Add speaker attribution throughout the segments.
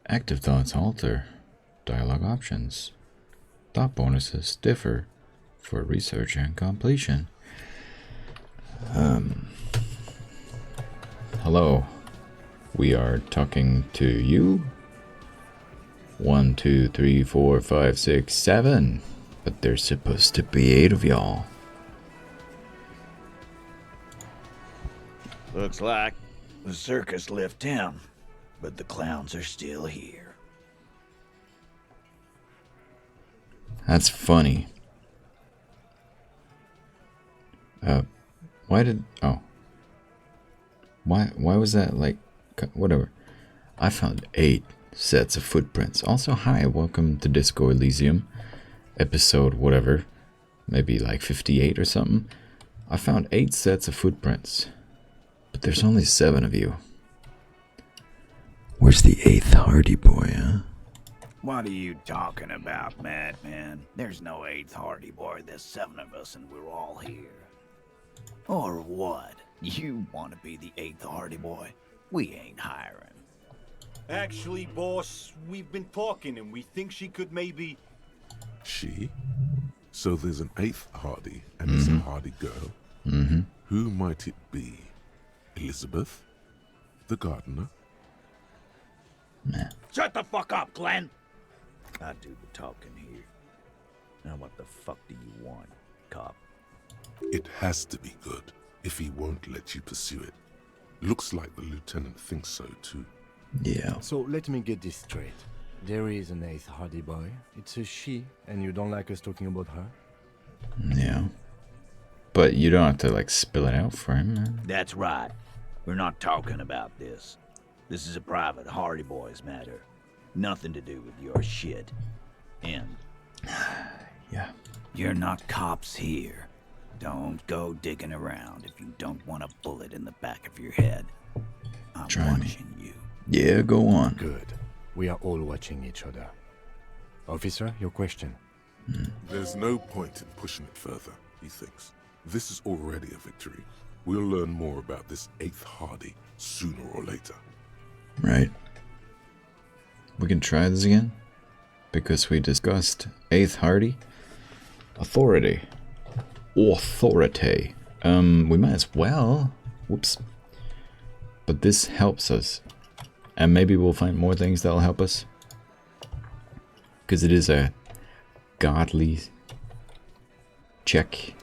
Speaker 1: Active thoughts alter. Dialogue options. Thought bonuses differ for research and completion. Hello. We are talking to you. 1, 2, 3, 4, 5, 6, 7. But there's supposed to be 8 of y'all.
Speaker 2: Looks like the circus left town, but the clowns are still here.
Speaker 1: That's funny. Why was that like, whatever. I found 8 sets of footprints. Also, hi, welcome to Disco Elysium. Episode whatever. Maybe like 58 or something. I found 8 sets of footprints. But there's only 7 of you. Where's the 8th Hardy Boy, huh?
Speaker 2: What are you talking about, madman? There's no 8th Hardy Boy. There's 7 of us and we're all here. Or what? You want to be the 8th Hardy Boy? We ain't hiring.
Speaker 3: Actually, boss, we've been talking and we think she could maybe...
Speaker 4: She? So there's an 8th Hardy and it's a Hardy girl? Who might it be? Elizabeth? The gardener?
Speaker 1: Nah.
Speaker 2: Shut the fuck up, Glenn! I do the talking here. Now what the fuck do you want, cop?
Speaker 4: It has to be good, if he won't let you pursue it. Looks like the lieutenant thinks so too.
Speaker 1: Yeah.
Speaker 5: So let me get this straight. There is an 8th Hardy Boy. It's a she, and you don't like us talking about her?
Speaker 1: Yeah. But you don't have to like spill it out for him, man.
Speaker 2: That's right. We're not talking about this. This is a private Hardy Boys matter. Nothing to do with your shit. And...
Speaker 1: Yeah.
Speaker 2: You're not cops here. Don't go digging around if you don't want a bullet in the back of your head. I'm watching you.
Speaker 1: Yeah, go on.
Speaker 5: Good. We are all watching each other. Officer, your question.
Speaker 4: There's no point in pushing it further, he thinks. This is already a victory. We'll learn more about this 8th Hardy sooner or later.
Speaker 1: Right. We can try this again. Because we discussed 8th Hardy. Authority. Authority. We might as well. Whoops. But this helps us. And maybe we'll find more things that'll help us. Because it is a godly check.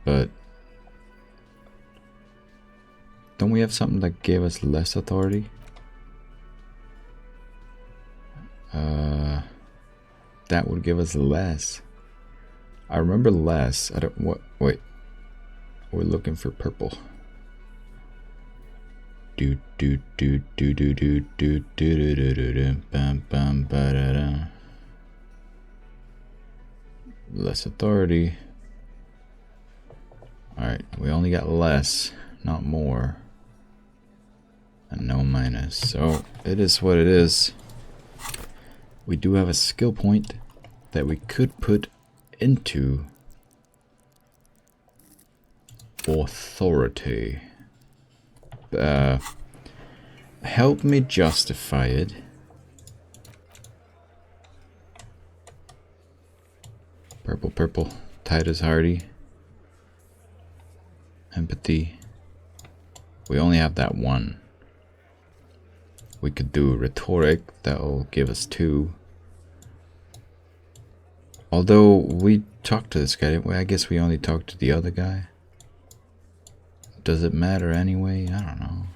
Speaker 1: But don't we have something that gave us less authority? That would give us less. I remember less. I don't what wait. We're looking for purple. Do do do do do do do do do do do bam bam ba da da. Less authority. Alright, we only got less, not more. And no minus. So it is what it is. We do have a skill point that we could put into authority. Help me justify it. Purple, purple. Titus Hardy. Empathy. We only have that one. We could do rhetoric. That'll give us 2. Although we talked to this guy, didn't we? I guess we only talked to the other guy. Does it matter anyway? I don't know.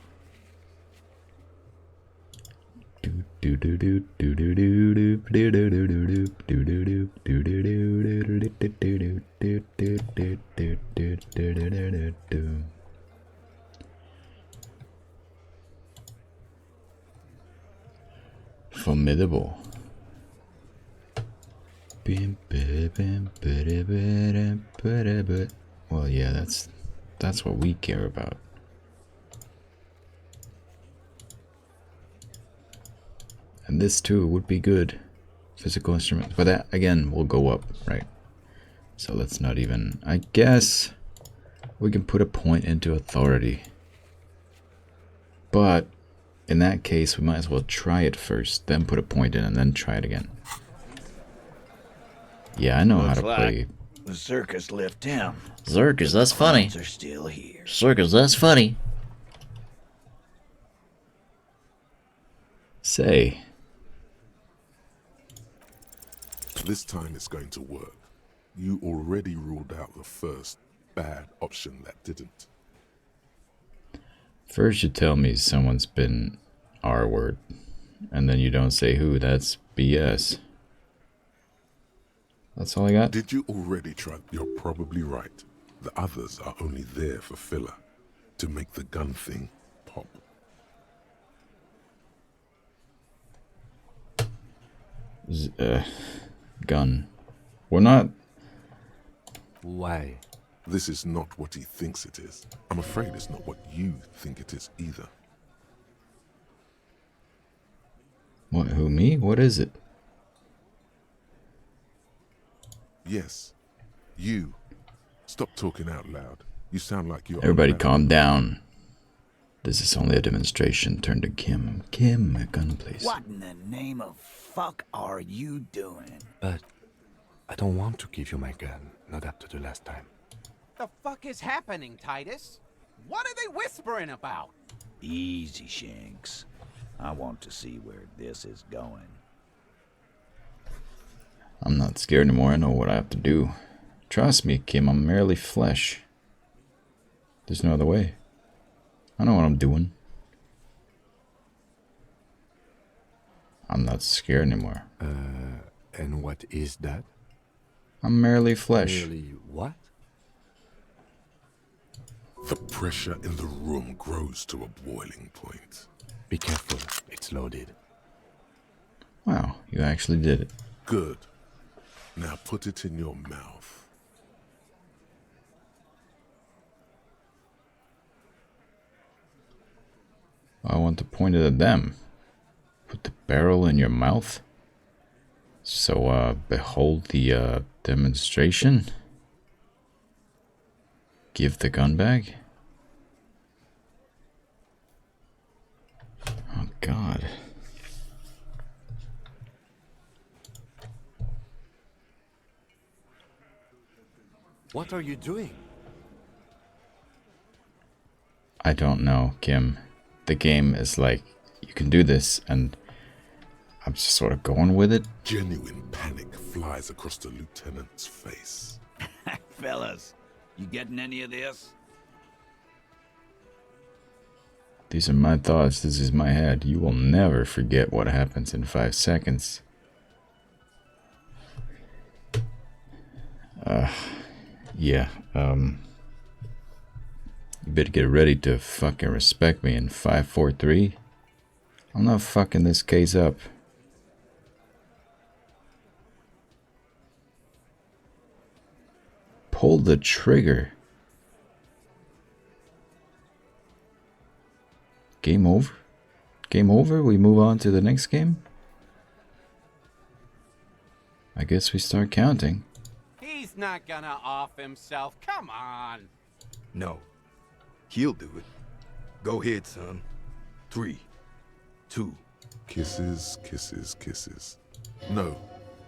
Speaker 1: Formidable. Well, yeah, that's what we care about. And this too would be good. Physical instruments. But that, again, will go up, right? So let's not even... I guess We can put a point into authority. But in that case, we might as well try it first, then put a point in, and then try it again. Yeah, I know how to play.
Speaker 2: The circus left town.
Speaker 6: Circus, that's funny.
Speaker 2: Clowns are still here.
Speaker 6: Circus, that's funny.
Speaker 1: Say,
Speaker 4: This time it's going to work. You already ruled out the first bad option that didn't.
Speaker 1: first you tell me someone's been R-word, and then you don't say who. That's BS. That's all I got?
Speaker 4: Did you already try? You're probably right. The others are only there for filler, to make the gun thing pop.
Speaker 1: Gun. We're not...
Speaker 5: Why?
Speaker 4: This is not what he thinks it is. I'm afraid it's not what you think it is either.
Speaker 1: What, who, me? What is it?
Speaker 4: Yes, you. Stop talking out loud. You sound like you're...
Speaker 1: Everybody calm down. This is only a demonstration. Turn to Kim. Kim, a gun, please.
Speaker 2: What in the name of fuck are you doing?
Speaker 5: But I don't want to give you my gun, not after the last time.
Speaker 7: The fuck is happening, Titus? What are they whispering about?
Speaker 2: Easy, Shanks. I want to see where this is going.
Speaker 1: I'm not scared anymore. I know what I have to do. Trust me, Kim. I'm merely flesh. There's no other way. I know what I'm doing. I'm not scared anymore.
Speaker 5: And what is that?
Speaker 1: I'm merely flesh.
Speaker 5: Really, what?
Speaker 4: The pressure in the room grows to a boiling point.
Speaker 5: Be careful, it's loaded.
Speaker 1: Wow, you actually did it.
Speaker 4: Good. Now put it in your mouth.
Speaker 1: I want to point it at them. Put the barrel in your mouth. So, behold the, demonstration. Give the gun back. Oh, God.
Speaker 5: What are you doing?
Speaker 1: I don't know, Kim. The game is like, you can do this, and I'm just sort of going with it.
Speaker 4: Genuine panic flies across the lieutenant's face.
Speaker 2: Fellas, you getting any of this?
Speaker 1: These are my thoughts. This is my head. You will never forget what happens in 5 seconds. Yeah, you better get ready to fucking respect me in 5, 4, 3. I'm not fucking this case up. Pull the trigger. Game over? Game over? We move on to the next game? I guess we start counting.
Speaker 7: He's not gonna off himself. Come on.
Speaker 8: No. He'll do it. Go ahead, son. 3, 2.
Speaker 4: Kisses, kisses, kisses. No.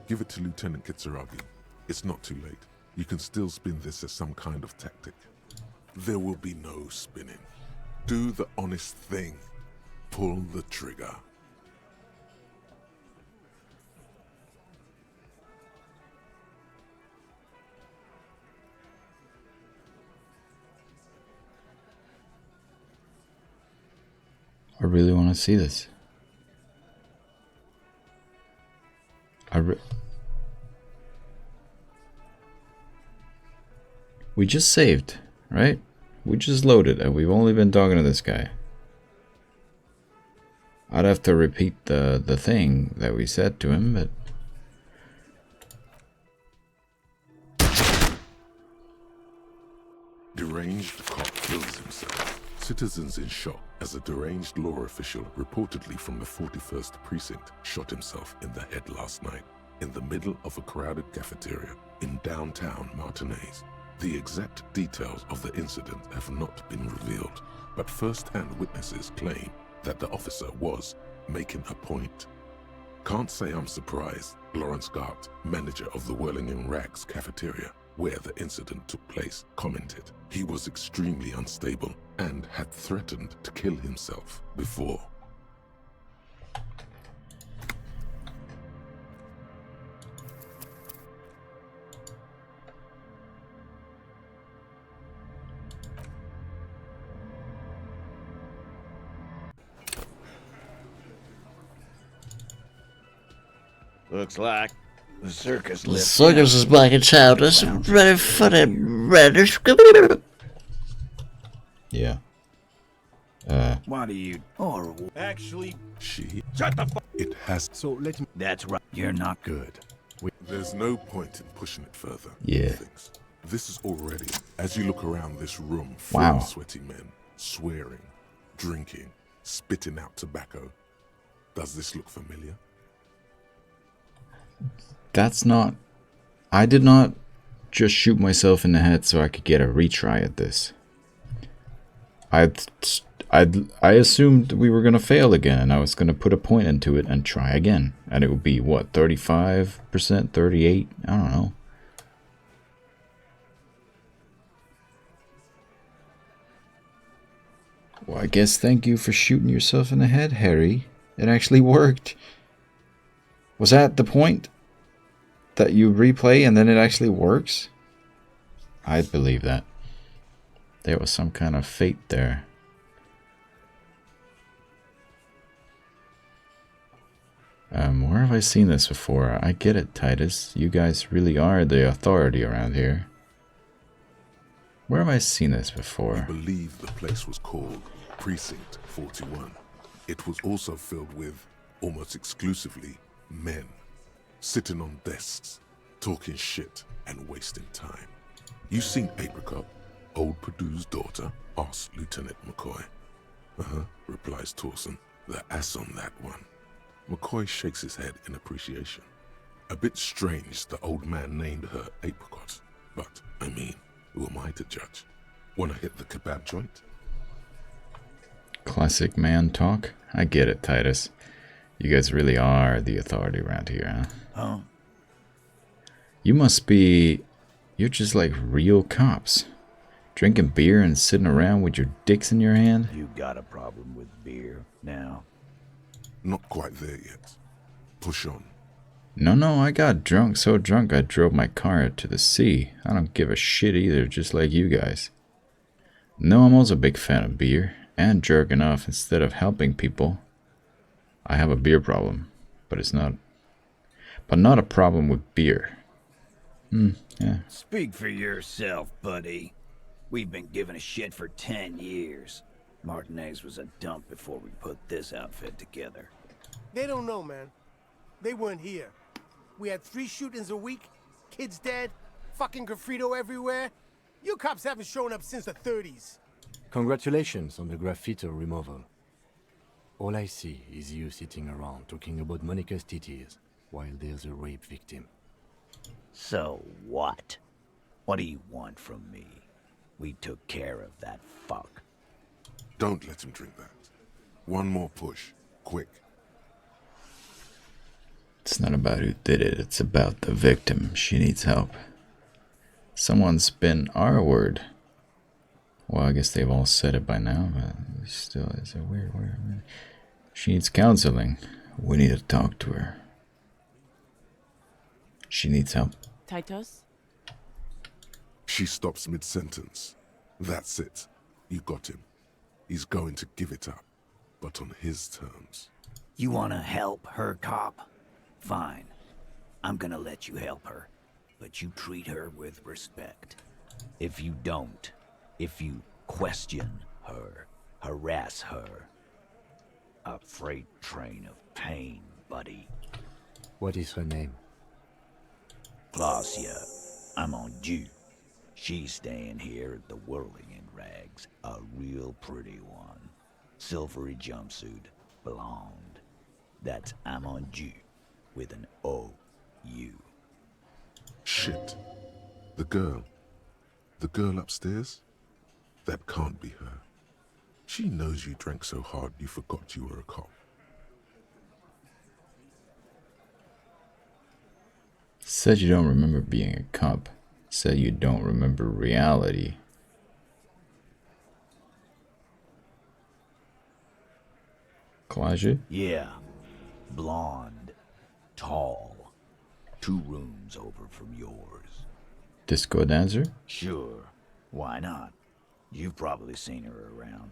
Speaker 4: Give it to Lieutenant Kitsuragi. It's not too late. You can still spin this as some kind of tactic. There will be no spinning. Do the honest thing. Pull the trigger.
Speaker 1: I really want to see this. We just saved, right? We just loaded and we've only been talking to this guy. I'd have to repeat the thing that we said to him, but...
Speaker 4: Deranged cop kills himself. Citizens in shock as a deranged law official reportedly from the 41st precinct shot himself in the head last night in the middle of a crowded cafeteria in downtown Martinez. The exact details of the incident have not been revealed, but first-hand witnesses claim that the officer was making a point. Can't say I'm surprised. Lawrence Gart, manager of the Whirling in Rags cafeteria, where the incident took place, commented he was extremely unstable and had threatened to kill himself before.
Speaker 2: Looks like the circus
Speaker 6: The
Speaker 2: left.
Speaker 6: circus is back in town. That's very funny.
Speaker 1: Yeah.
Speaker 2: Why do you? Or
Speaker 3: Actually,
Speaker 4: She?
Speaker 3: shut the fuck.
Speaker 4: It has.
Speaker 5: So let me.
Speaker 2: that's right. You're not good.
Speaker 4: There's no point in pushing it further.
Speaker 1: Yeah.
Speaker 4: Things. This is already, as you look around this room full
Speaker 1: Wow.
Speaker 4: of sweaty men, swearing, drinking, spitting out tobacco. Does this look familiar?
Speaker 1: That's not... I did not just shoot myself in the head so I could get a retry at this. I assumed we were going to fail again, and I was going to put a point into it and try again. And it would be, what, 35%, 38%? I don't know. Well, I guess thank you for shooting yourself in the head, Harry. It actually worked. Was that the point? That you replay and then it actually works? I believe that. There was some kind of fate there. Where have I seen this before? I get it, Titus. You guys really are the authority around here. Where have I seen this
Speaker 4: We
Speaker 1: before?
Speaker 4: believe the place was called Precinct 41. It was also filled with, almost exclusively, men. Sitting on desks, talking shit and wasting time. You seen Apricot, old Purdue's daughter? Asked Lieutenant McCoy. Replies Torson. The ass on that one. McCoy shakes his head in appreciation. A bit strange the old man named her Apricot. But, I mean, who am I to judge? Wanna hit the kebab joint?
Speaker 1: Classic man talk? I get it, Titus. You guys really are the authority around here, huh?
Speaker 2: Huh?
Speaker 1: You must be... You're just like real cops. Drinking beer and sitting around with your dicks in your hand?
Speaker 2: You got a problem with beer now?
Speaker 4: Not quite there yet. Push on.
Speaker 1: No, I got drunk, so drunk I drove my car to the sea. I don't give a shit either, just like you guys. No, I'm also a big fan of beer, and jerking off instead of helping people. I have a beer problem, but not a problem with beer. Yeah.
Speaker 2: Speak for yourself, buddy. We've been giving a shit for 10 years. Martinez was a dump before we put this outfit together.
Speaker 9: They don't know, man. They weren't here. We had 3 shootings a week, kids dead, fucking graffito everywhere. You cops haven't shown up since the 30s.
Speaker 5: Congratulations on the graffito removal. All I see is you sitting around talking about Monica's titties while there's a rape victim.
Speaker 2: So what? What do you want from me? We took care of that fuck.
Speaker 4: Don't let him drink that. One more push. Quick.
Speaker 1: It's not about who did it, it's about the victim. She needs help. Someone's been R-word. Well, I guess they've all said it by now, but it still is a weird word. She needs counseling. We need to talk to her. She needs help.
Speaker 10: Titus?
Speaker 4: She stops mid-sentence. That's it. You got him. He's going to give it up, but on his terms.
Speaker 2: You wanna help her, cop? Fine. I'm gonna let you help her, but you treat her with respect. If you don't, if you question her, harass her, a freight train of pain, buddy.
Speaker 5: What is her name?
Speaker 2: Glacia, I'm on due. She's staying here at the Whirling in Rags, a real pretty one. Silvery jumpsuit, blonde. That's I'm on due, with an O-U.
Speaker 4: Shit. The girl. The girl upstairs? That can't be her. She knows you drank so hard you forgot you were a cop.
Speaker 1: Said you don't remember being a cop. Said you don't remember reality. Collage?
Speaker 2: Yeah. Blonde. Tall. 2 rooms over from yours.
Speaker 1: Disco dancer?
Speaker 2: Sure. Why not? You've probably seen her around.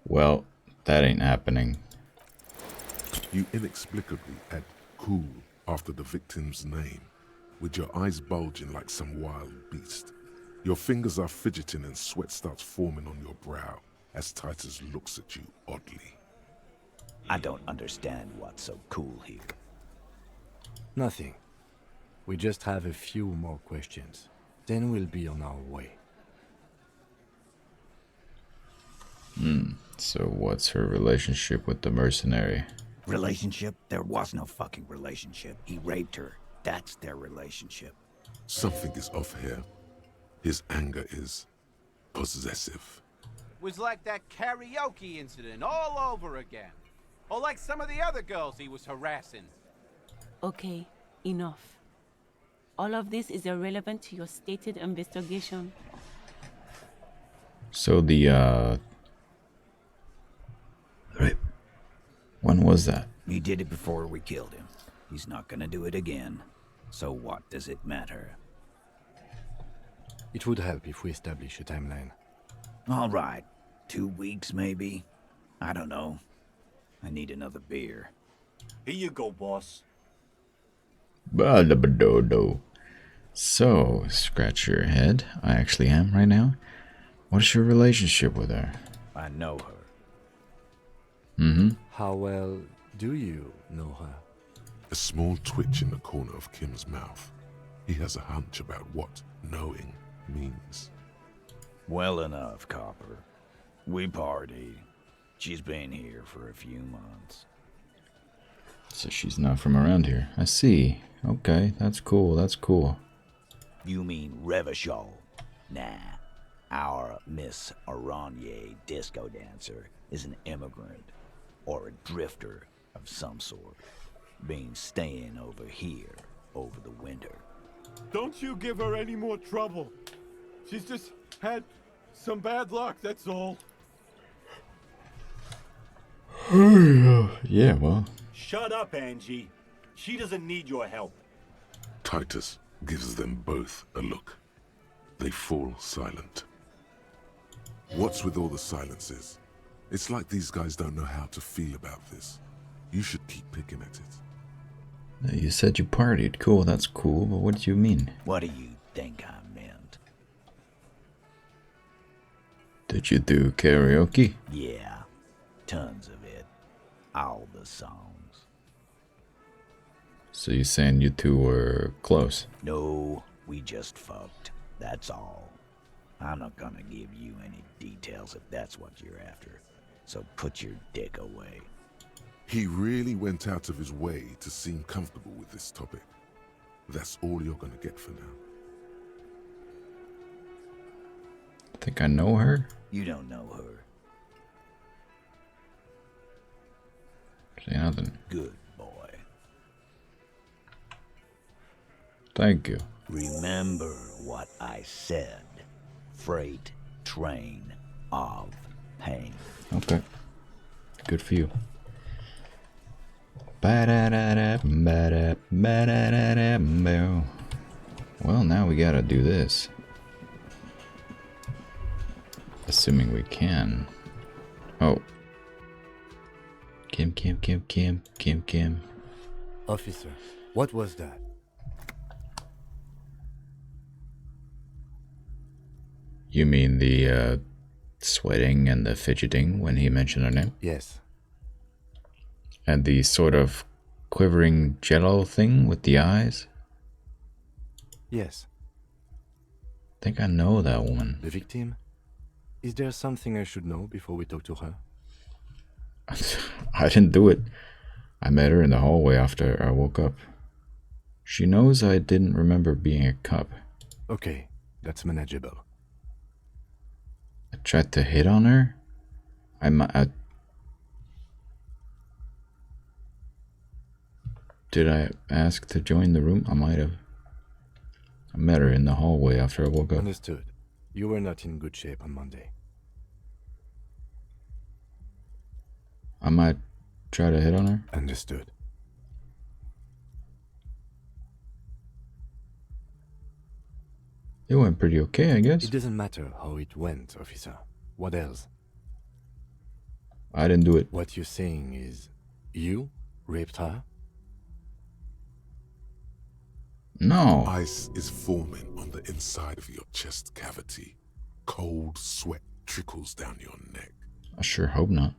Speaker 1: Well, that ain't happening.
Speaker 4: You inexplicably add cool after the victim's name, with your eyes bulging like some wild beast. Your fingers are fidgeting and sweat starts forming on your brow as Titus looks at you oddly.
Speaker 2: I don't understand what's so cool here.
Speaker 5: Nothing. We just have a few more questions. Then we'll be on our way.
Speaker 1: So what's her relationship with the mercenary?
Speaker 2: Relationship? There was no fucking relationship. He raped her. That's their relationship.
Speaker 4: Something is off here. His anger is possessive.
Speaker 7: Was like that karaoke incident all over again. Or like some of the other girls he was harassing.
Speaker 10: Okay, enough. All of this is irrelevant to your stated investigation.
Speaker 1: So the right. When was that?
Speaker 2: He did it before we killed him. He's not gonna do it again. So what does it matter?
Speaker 5: It would help if we establish a timeline.
Speaker 2: All right. 2 weeks, maybe? I don't know. I need another beer.
Speaker 3: Here you go, boss.
Speaker 1: Ba-da-ba-do-do. So, scratch your head. I actually am right now. What is your relationship with her?
Speaker 2: I know her.
Speaker 5: How well do you know her?
Speaker 4: A small twitch in the corner of Kim's mouth. He has a hunch about what knowing means.
Speaker 2: Well enough, Copper. We party. She's been here for a few months.
Speaker 1: So she's not from around here. I see. Okay, that's cool, that's cool.
Speaker 2: You mean Revachol? Nah. Our Miss Aranye disco dancer is an immigrant or a drifter of some sort, been staying over here over the winter.
Speaker 3: Don't you give her any more trouble. She's just had some bad luck, that's all.
Speaker 1: Yeah, well,
Speaker 3: Shut up, Angie. She doesn't need your help.
Speaker 4: Titus gives them both a look. They fall silent. What's with all the silences? It's like these guys don't know how to feel about this. You should keep picking at it.
Speaker 1: you said you partied. Cool, that's cool, but what do you mean?
Speaker 2: What do you think I meant?
Speaker 1: Did you do karaoke?
Speaker 2: Yeah, tons of it. All the songs.
Speaker 1: So you saying you two were close?
Speaker 2: No, we just fucked. That's all. I'm not gonna give you any details if that's what you're after. So put your dick away.
Speaker 4: He really went out of his way to seem comfortable with this topic. That's all you're gonna get for now.
Speaker 1: Think I know her?
Speaker 2: You don't know her.
Speaker 1: Say nothing.
Speaker 2: Good boy.
Speaker 1: Thank you.
Speaker 2: Remember what I said. Freight train of pain.
Speaker 1: Okay. Good for you. Ba-da-da-da-ba-da-ba-da-da-da-bo. Well, now we gotta do this. Assuming we can. Oh. Kim.
Speaker 5: Officer, what was that?
Speaker 1: You mean the, sweating and the fidgeting when he mentioned her name?
Speaker 5: Yes.
Speaker 1: And the sort of quivering jello thing with the eyes?
Speaker 5: Yes.
Speaker 1: I think I know that woman.
Speaker 5: The victim? Is there something I should know before we talk to her?
Speaker 1: I didn't do it. I met her in the hallway after I woke up. She knows I didn't remember being a cop.
Speaker 5: Okay, that's manageable.
Speaker 1: I tried to hit on her. Did I ask to join the room? I might have. I met her in the hallway after I woke up.
Speaker 5: Understood. You were not in good shape on Monday.
Speaker 1: I might try to hit on her.
Speaker 5: Understood.
Speaker 1: It went pretty okay, I guess.
Speaker 5: It doesn't matter how it went, officer. What else?
Speaker 1: I didn't do it.
Speaker 5: What you're saying is, you raped her?
Speaker 1: No.
Speaker 4: Ice is forming on the inside of your chest cavity. Cold sweat trickles down your neck.
Speaker 1: I sure hope not.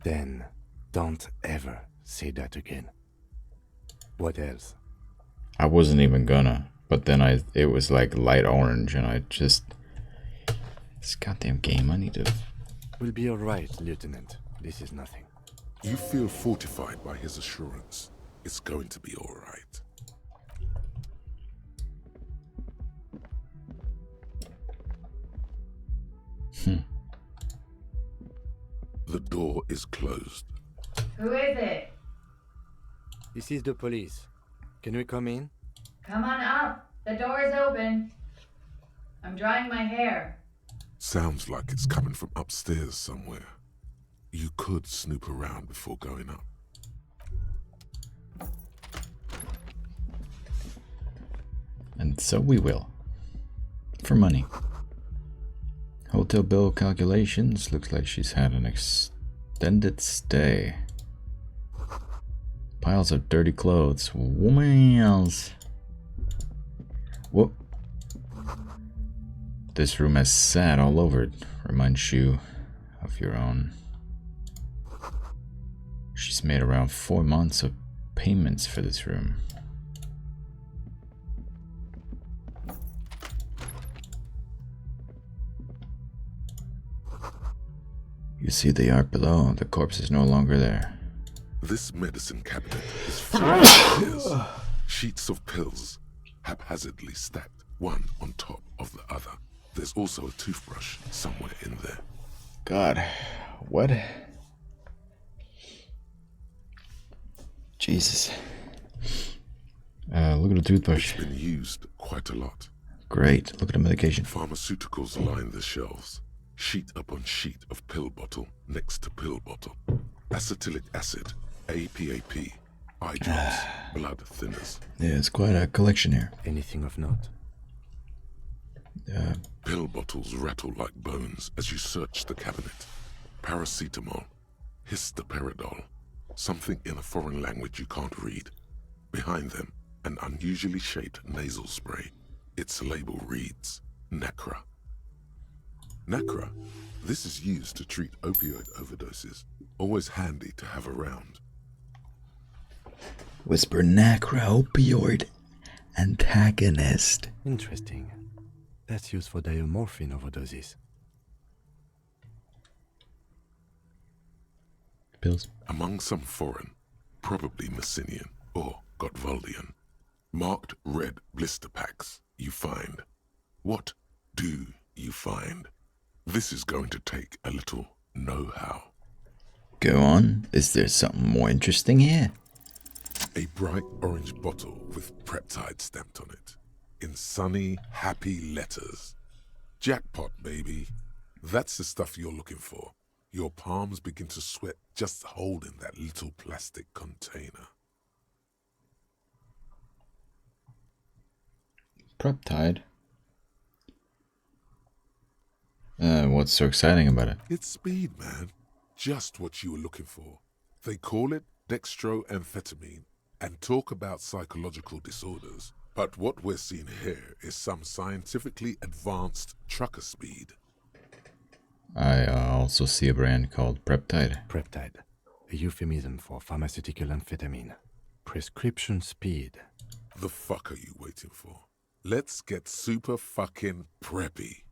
Speaker 5: Then, don't ever say that again. What else?
Speaker 1: I wasn't even gonna, but then it was like light orange, and I just... This goddamn game, I need to...
Speaker 5: We'll be alright, Lieutenant. This is nothing.
Speaker 4: You feel fortified by his assurance. It's going to be alright. The door is closed.
Speaker 11: Who is it?
Speaker 5: This is the police. Can we come in?
Speaker 11: Come on up. The door is open. I'm drying my hair.
Speaker 4: Sounds like it's coming from upstairs somewhere. You could snoop around before going up.
Speaker 1: And so we will. For money. Hotel bill calculations. Looks like she's had an extended stay. Piles of dirty clothes. Whales. Whoop. This room has sand all over it. Reminds you of your own. She's made around 4 months of payments for this room. You see the art below. The corpse is no longer there.
Speaker 4: This medicine cabinet is full of pills. Sheets of pills, haphazardly stacked, one on top of the other. There's also a toothbrush somewhere in there.
Speaker 1: God, what? Jesus. Look at the toothbrush.
Speaker 4: It's been used quite a lot.
Speaker 1: Great. Look at the medication.
Speaker 4: Pharmaceuticals line the shelves. Sheet upon sheet of pill bottle next to pill bottle. Acetylic acid, APAP, eye drops, blood thinners.
Speaker 1: Yeah, it's quite a collection here.
Speaker 5: Anything of note?
Speaker 4: Pill bottles rattle like bones as you search the cabinet. Paracetamol, histoperidol, something in a foreign language you can't read. Behind them, an unusually shaped nasal spray. Its label reads, Nacra. Nacra, this is used to treat opioid overdoses. Always handy to have around.
Speaker 1: Whisper Nacra opioid antagonist.
Speaker 5: Interesting. That's used for diamorphine overdoses.
Speaker 1: Pills.
Speaker 4: Among some foreign, probably Messinian or Gotwaldian, marked red blister packs you find. What do you find? This is going to take a little know-how.
Speaker 1: Go on. Is there something more interesting here?
Speaker 4: A bright orange bottle with Peptide stamped on it. In sunny, happy letters. Jackpot, baby. That's the stuff you're looking for. Your palms begin to sweat just holding that little plastic container.
Speaker 1: Peptide? What's so exciting about it?
Speaker 4: It's speed, man. Just what you were looking for. They call it dextroamphetamine and talk about psychological disorders. But what we're seeing here is some scientifically advanced trucker speed.
Speaker 1: I also see a brand called Peptide.
Speaker 5: Peptide, a euphemism for pharmaceutical amphetamine. Prescription speed.
Speaker 4: The fuck are you waiting for? Let's get super fucking preppy.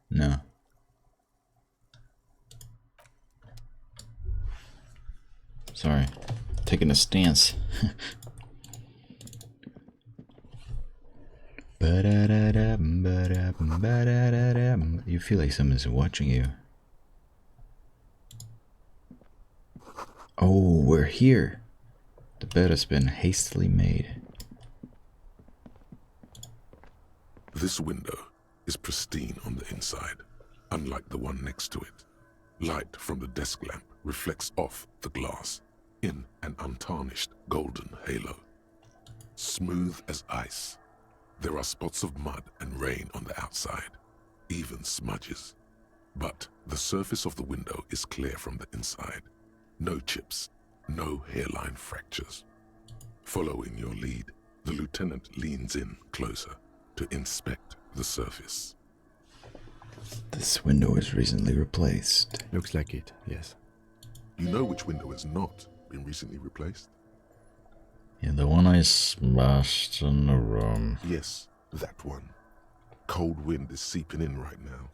Speaker 1: No. Sorry. Taking a stance. You feel like someone's watching you. Oh, we're here. The bed has been hastily made.
Speaker 4: This window is pristine on the inside, unlike the one next to it. Light from the desk lamp reflects off the glass in an untarnished golden halo. Smooth as ice. There are spots of mud and rain on the outside, even smudges. But the surface of the window is clear from the inside. No chips, no hairline fractures. Following your lead, the lieutenant leans in closer to inspect the surface.
Speaker 1: This window is recently replaced.
Speaker 5: Looks like it, yes.
Speaker 4: You know which window has not been recently replaced?
Speaker 1: Yeah, the one I smashed in the room.
Speaker 4: Yes, that one. Cold wind is seeping in right now.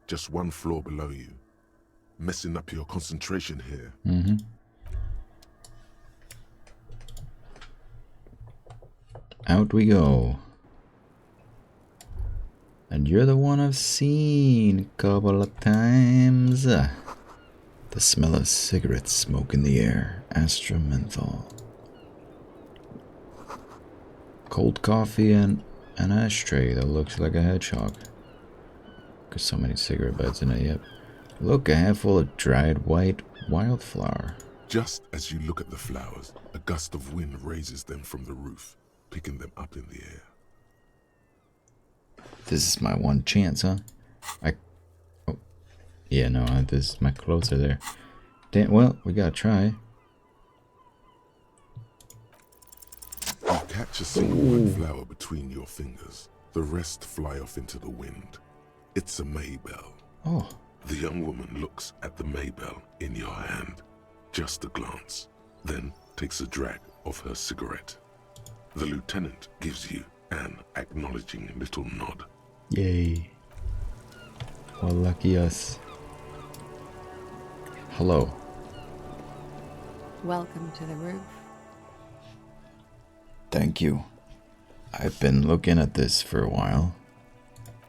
Speaker 4: Just one floor below you. Messing up your concentration here.
Speaker 1: Mm-hmm. Out we go. And you're the one I've seen a couple of times. The smell of cigarette smoke in the air. Astra menthol. Cold coffee and an ashtray that looks like a hedgehog. Got so many cigarette butts in it, yep. Look, a handful of dried white wildflower.
Speaker 4: Just as you look at the flowers, a gust of wind raises them from the roof, picking them up in the air.
Speaker 1: This is my one chance, huh? Oh. Yeah, no, my clothes are there. Damn, well, we gotta try.
Speaker 4: You catch a single white flower between your fingers. The rest fly off into the wind. It's a maybell.
Speaker 1: Oh.
Speaker 4: The young woman looks at the maybell in your hand. Just a glance. Then takes a drag of her cigarette. The lieutenant gives you an acknowledging little nod.
Speaker 1: Yay. Well, lucky us. Hello.
Speaker 12: Welcome to the roof.
Speaker 1: Thank you. I've been looking at this for a while.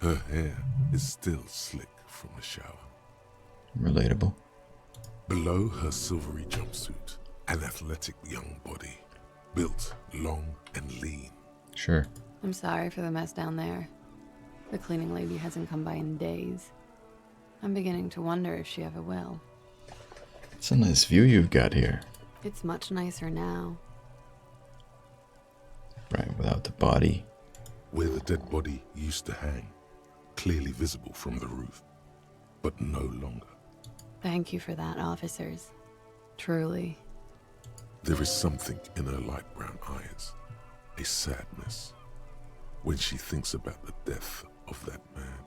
Speaker 4: Her hair is still slick from the shower.
Speaker 1: Relatable.
Speaker 4: Below her silvery jumpsuit, an athletic young body, built long and lean.
Speaker 1: Sure.
Speaker 12: I'm sorry for the mess down there. The cleaning lady hasn't come by in days. I'm beginning to wonder if she ever will.
Speaker 1: It's a nice view you've got here.
Speaker 12: It's much nicer now.
Speaker 1: Right, without the body.
Speaker 4: Where the dead body used to hang, clearly visible from the roof, but no longer.
Speaker 12: Thank you for that, officers. Truly.
Speaker 4: There is something in her light brown eyes, a sadness, when she thinks about the death of that man.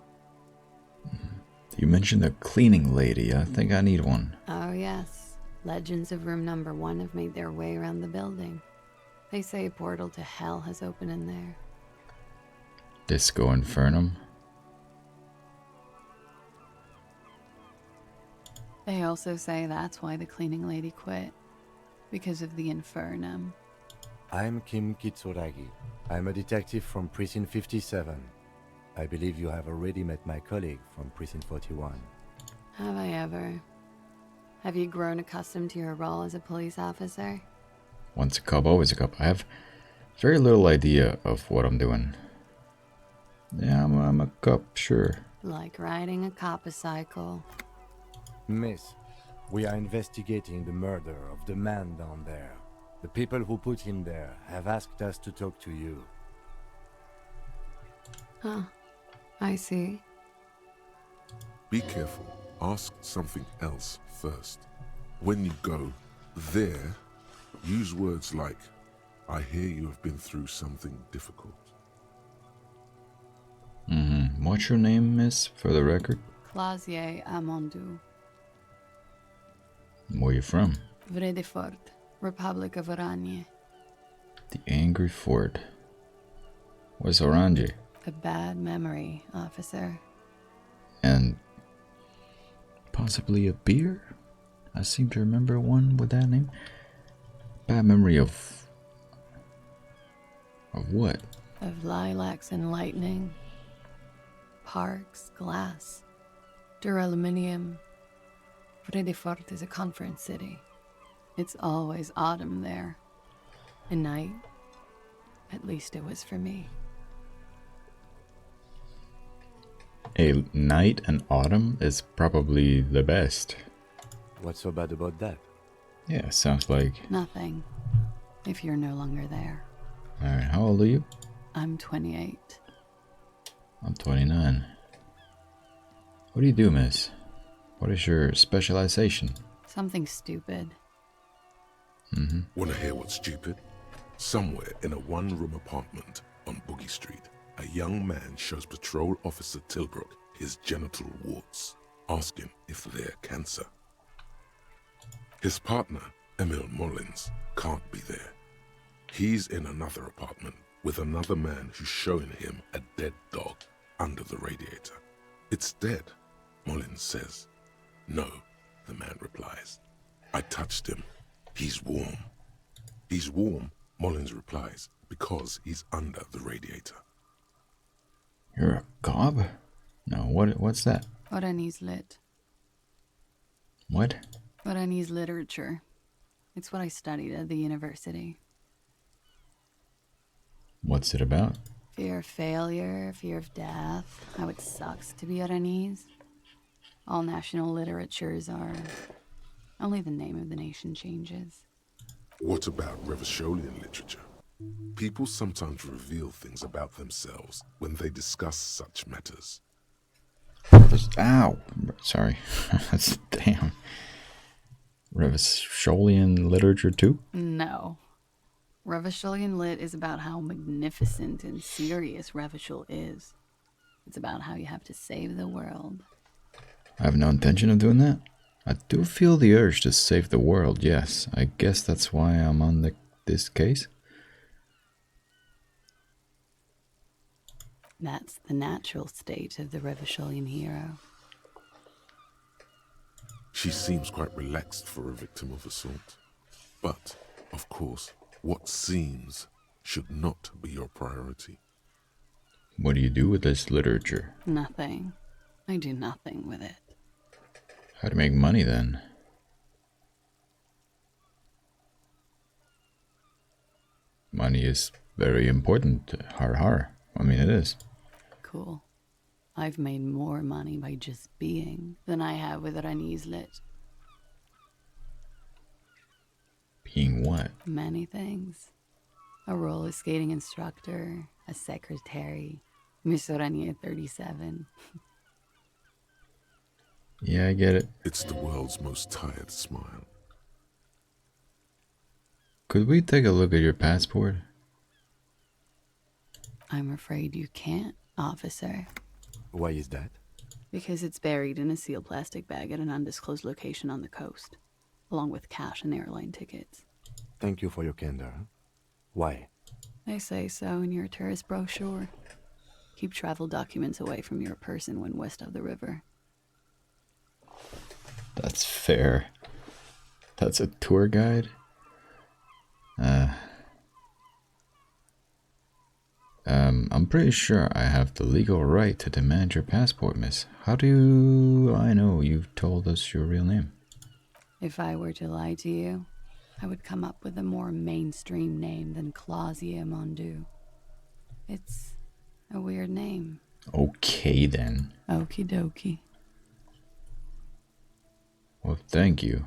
Speaker 1: You mentioned a cleaning lady. I think I need one.
Speaker 12: Oh, yes. Legends of room number 1 have made their way around the building. They say a portal to hell has opened in there.
Speaker 1: Disco Infernum.
Speaker 12: They also say that's why the cleaning lady quit. Because of the Infernum.
Speaker 5: I'm Kim Kitsuragi. I'm a detective from Precinct 57. I believe you have already met my colleague from Precinct 41.
Speaker 12: Have I ever? Have you grown accustomed to your role as a police officer?
Speaker 1: Once a cop, always a cop. I have very little idea of what I'm doing. Yeah, I'm a cop, sure.
Speaker 12: Like riding a cop-a-cycle.
Speaker 5: Miss, we are investigating the murder of the man down there. The people who put him there have asked us to talk to you.
Speaker 12: Huh. I see.
Speaker 4: Be careful. Ask something else first. When you go there, use words like, I hear you have been through something difficult.
Speaker 1: What's your name, miss, for the record?
Speaker 12: Clausier Amondou.
Speaker 1: Where you from?
Speaker 12: Vredefort, Republic of Oranje.
Speaker 1: The Angry Fort. What's Oranje?
Speaker 12: A bad memory, officer.
Speaker 1: And possibly a beer? I seem to remember one with that name. Bad memory of what?
Speaker 12: of lilacs and lightning, parks, glass, duraluminium. Vredefort is a conference city. It's always autumn there. A night. At least it was for me.
Speaker 1: A night and autumn is probably the best.
Speaker 5: What's so bad about that?
Speaker 1: Yeah, sounds like...
Speaker 12: Nothing. If you're no longer there.
Speaker 1: Alright, how old are you?
Speaker 12: I'm 28.
Speaker 1: I'm 29. What do you do, miss? What is your specialization?
Speaker 12: Something stupid.
Speaker 4: Want to hear what's stupid? Somewhere in a one-room apartment on Boogie Street, a young man shows Patrol Officer Tilbrook his genital warts, asking if they're cancer. His partner, Emil Mullins, can't be there. He's in another apartment with another man who's showing him a dead dog under the radiator. It's dead, Mullins says. No, the man replies. I touched him. He's warm. He's warm, Mullins replies, because he's under the radiator.
Speaker 1: You're a gob? No, what's that?
Speaker 12: Oranese lit.
Speaker 1: What?
Speaker 12: Oranese literature. It's what I studied at the university.
Speaker 1: What's it about?
Speaker 12: Fear of failure, fear of death, how it sucks to be Oranese. All national literatures are. Only the name of the nation changes.
Speaker 4: What about Revacholian literature? People sometimes reveal things about themselves when they discuss such matters.
Speaker 1: Ow! Sorry. Damn. Revacholian literature too?
Speaker 12: No. Revacholian lit is about how magnificent and serious Revachol is. It's about how you have to save the world.
Speaker 1: I have no intention of doing that. I do feel the urge to save the world, yes. I guess that's why I'm on this case.
Speaker 12: That's the natural state of the Revacholian hero.
Speaker 4: She seems quite relaxed for a victim of assault. But, of course, what seems should not be your priority.
Speaker 1: What do you do with this literature?
Speaker 12: Nothing. I do nothing with it.
Speaker 1: How to make money then? Money is very important. Har har. I mean, it is.
Speaker 12: Cool. I've made more money by just being than I have with Oranese lit.
Speaker 1: Being what?
Speaker 12: Many things. A roller skating instructor, a secretary, Miss Oranje 37.
Speaker 1: Yeah, I get it.
Speaker 4: It's the world's most tired smile.
Speaker 1: Could we take a look at your passport?
Speaker 12: I'm afraid you can't, officer.
Speaker 5: Why is that?
Speaker 12: Because it's buried in a sealed plastic bag at an undisclosed location on the coast, along with cash and airline tickets.
Speaker 5: Thank you for your candor. Why?
Speaker 12: They say so in your tourist brochure. Keep travel documents away from your person when west of the river.
Speaker 1: That's fair. That's a tour guide? I'm pretty sure I have the legal right to demand your passport, miss. How do I know you've told us your real name?
Speaker 12: If I were to lie to you, I would come up with a more mainstream name than Clausia Mondu. It's a weird name.
Speaker 1: Okay, then.
Speaker 12: Okie dokie.
Speaker 1: Well, thank you.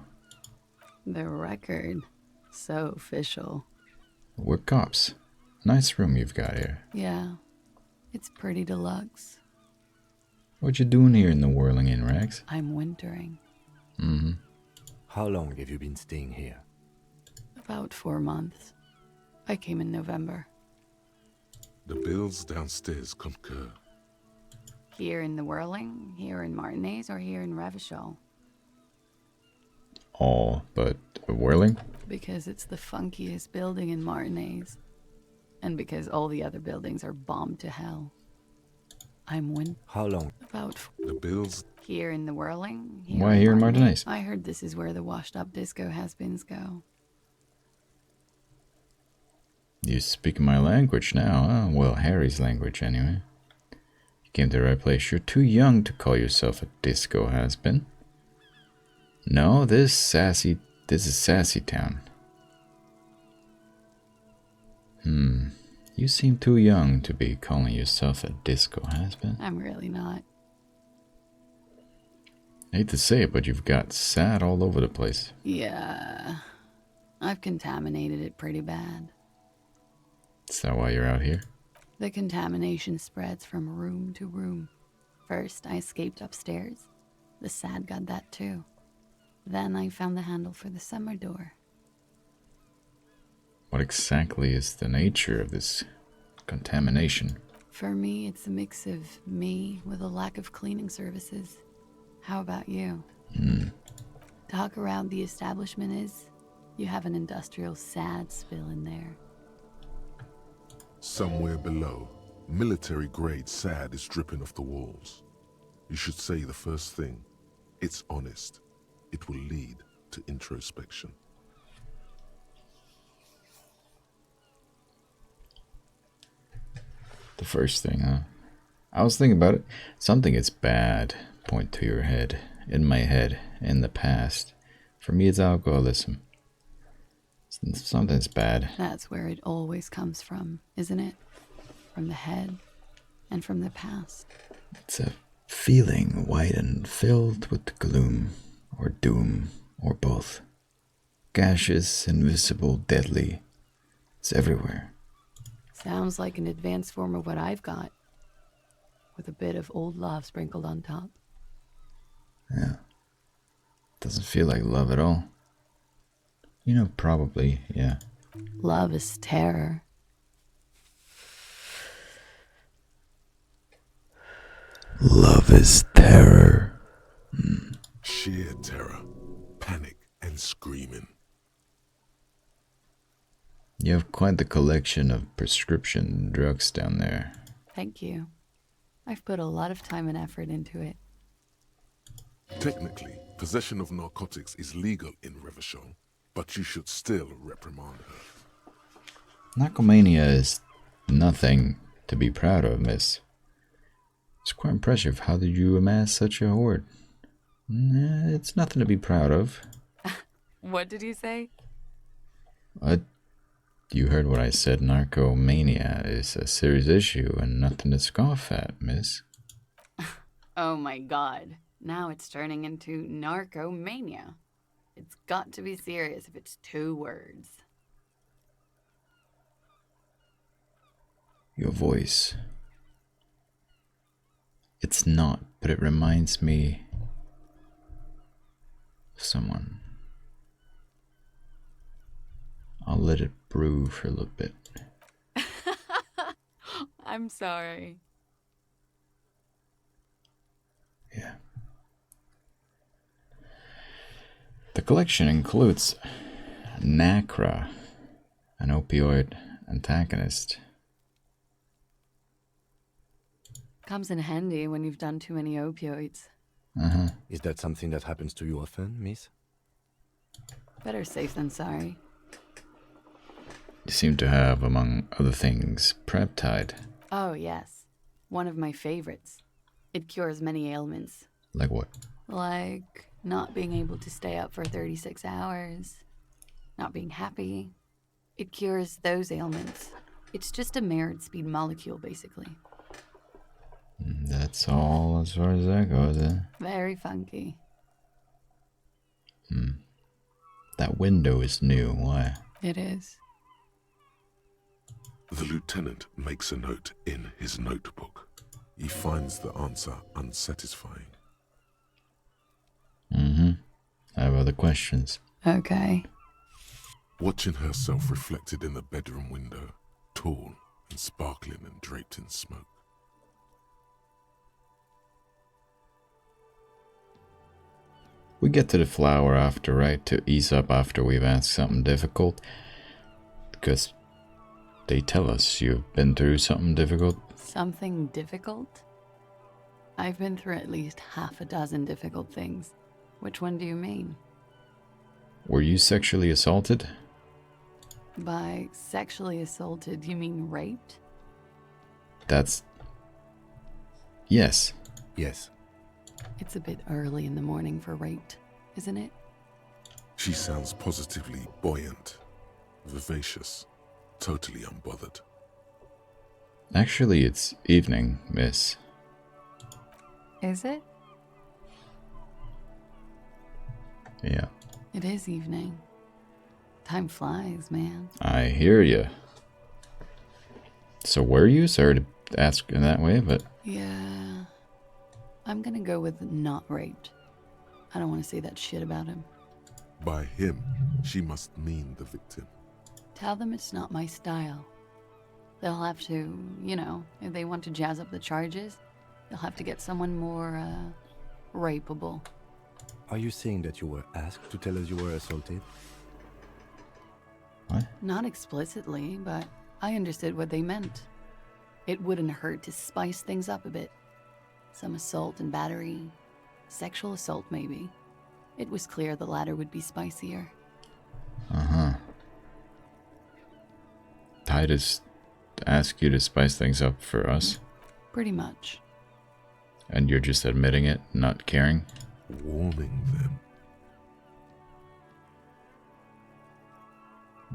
Speaker 12: The record. So official.
Speaker 1: We're cops. Nice room you've got here.
Speaker 12: Yeah. It's pretty deluxe.
Speaker 1: What you doing here in the whirling inn, Rags?
Speaker 12: I'm wintering.
Speaker 1: Mm-hmm.
Speaker 5: How long have you been staying here?
Speaker 12: About 4 months. I came in November.
Speaker 4: The bills downstairs concur.
Speaker 12: Here in the Whirling, here in Martinez, or here in Revachol?
Speaker 1: All but whirling?
Speaker 12: Because it's the funkiest building in Martinez. And because all the other buildings are bombed to hell. I'm
Speaker 5: How long?
Speaker 12: About
Speaker 4: the bills.
Speaker 12: Here in the Whirling.
Speaker 1: Why here in Martinez?
Speaker 12: I heard this is where the washed-up disco has-beens go.
Speaker 1: You speak my language now, huh? Well, Harry's language, anyway. You came to the right place. You're too young to call yourself a disco has-been. No, this is Sassy Town. You seem too young to be calling yourself a disco has-been.
Speaker 12: I'm really not.
Speaker 1: I hate to say it, but you've got sad all over the place.
Speaker 12: Yeah, I've contaminated it pretty bad.
Speaker 1: Is that why you're out here?
Speaker 12: The contamination spreads from room to room. First, I escaped upstairs. The sad got that too. Then I found the handle for the summer door.
Speaker 1: What exactly is the nature of this contamination?
Speaker 12: For me, it's a mix of me with a lack of cleaning services. How about you? Talk around the establishment is, you have an industrial sad spill in there.
Speaker 4: Somewhere below, military-grade SAD is dripping off the walls. You should say the first thing. It's honest. It will lead to introspection.
Speaker 1: The first thing, huh? I was thinking about it. Something is bad. Point to your head. In my head. In the past. For me, it's alcoholism. Something's bad.
Speaker 12: That's where it always comes from, isn't it? From the head and from the past.
Speaker 1: It's a feeling white and filled with gloom, or doom, or both. Gaseous, invisible, deadly. It's everywhere.
Speaker 12: Sounds like an advanced form of what I've got. With a bit of old love sprinkled on top.
Speaker 1: Yeah. Doesn't feel like love at all. You know, probably, yeah.
Speaker 12: Love is terror.
Speaker 1: Love is terror.
Speaker 4: Sheer terror, panic, and screaming.
Speaker 1: You have quite the collection of prescription drugs down there.
Speaker 12: Thank you. I've put a lot of time and effort into it.
Speaker 4: Technically, possession of narcotics is legal in Revachol, but you should still reprimand her.
Speaker 1: Narcomania is nothing to be proud of, miss. It's quite impressive. How did you amass such a hoard? It's nothing to be proud of.
Speaker 12: What did you say?
Speaker 1: You heard what I said. Narcomania is a serious issue and nothing to scoff at, miss.
Speaker 12: Oh my god. Now it's turning into narcomania. It's got to be serious if it's 2 words.
Speaker 1: Your voice. It's not, but it reminds me of someone. I'll let it brew for a little bit.
Speaker 12: I'm sorry.
Speaker 1: Yeah. The collection includes Nacra, an opioid antagonist.
Speaker 12: Comes in handy when you've done too many opioids.
Speaker 5: Is that something that happens to you often, miss?
Speaker 12: Better safe than sorry.
Speaker 1: You seem to have, among other things, Preptide.
Speaker 12: Oh, yes. One of my favorites. It cures many ailments.
Speaker 1: Like what?
Speaker 12: Like not being able to stay up for 36 hours. Not being happy. It cures those ailments. It's just a merit speed molecule, basically.
Speaker 1: That's all as far as that goes, eh?
Speaker 12: Very funky.
Speaker 1: That window is new. Why?
Speaker 12: It is.
Speaker 4: The lieutenant makes a note in his notebook. He finds the answer unsatisfying.
Speaker 1: I have other questions.
Speaker 12: Okay.
Speaker 4: Watching herself reflected in the bedroom window, tall and sparkling and draped in smoke.
Speaker 1: We get to the flower after, right? To ease up after we've asked something difficult. Because they tell us you've been through something difficult.
Speaker 12: Something difficult? I've been through at least half a dozen difficult things. Which one do you mean?
Speaker 1: Were you sexually assaulted?
Speaker 12: By sexually assaulted, you mean raped?
Speaker 1: That's... Yes.
Speaker 5: Yes.
Speaker 12: It's a bit early in the morning for raped, isn't it?
Speaker 4: She sounds positively buoyant, vivacious, totally unbothered.
Speaker 1: Actually, it's evening, miss.
Speaker 12: Is it?
Speaker 1: Yeah.
Speaker 12: It is evening. Time flies, man.
Speaker 1: I hear you. So were you? Sorry to ask in that way, but...
Speaker 12: Yeah. I'm gonna go with not raped. I don't want to say that shit about him.
Speaker 4: By him, she must mean the victim.
Speaker 12: Tell them it's not my style. They'll have to, you know, if they want to jazz up the charges, they'll have to get someone more, rapeable.
Speaker 5: Are you saying that you were asked to tell us you were assaulted?
Speaker 1: What?
Speaker 12: Not explicitly, but I understood what they meant. It wouldn't hurt to spice things up a bit. Some assault and battery. Sexual assault, maybe. It was clear the latter would be spicier.
Speaker 1: Uh-huh. Titus asked you to spice things up for us?
Speaker 12: Pretty much.
Speaker 1: And you're just admitting it, not caring?
Speaker 4: Warning them.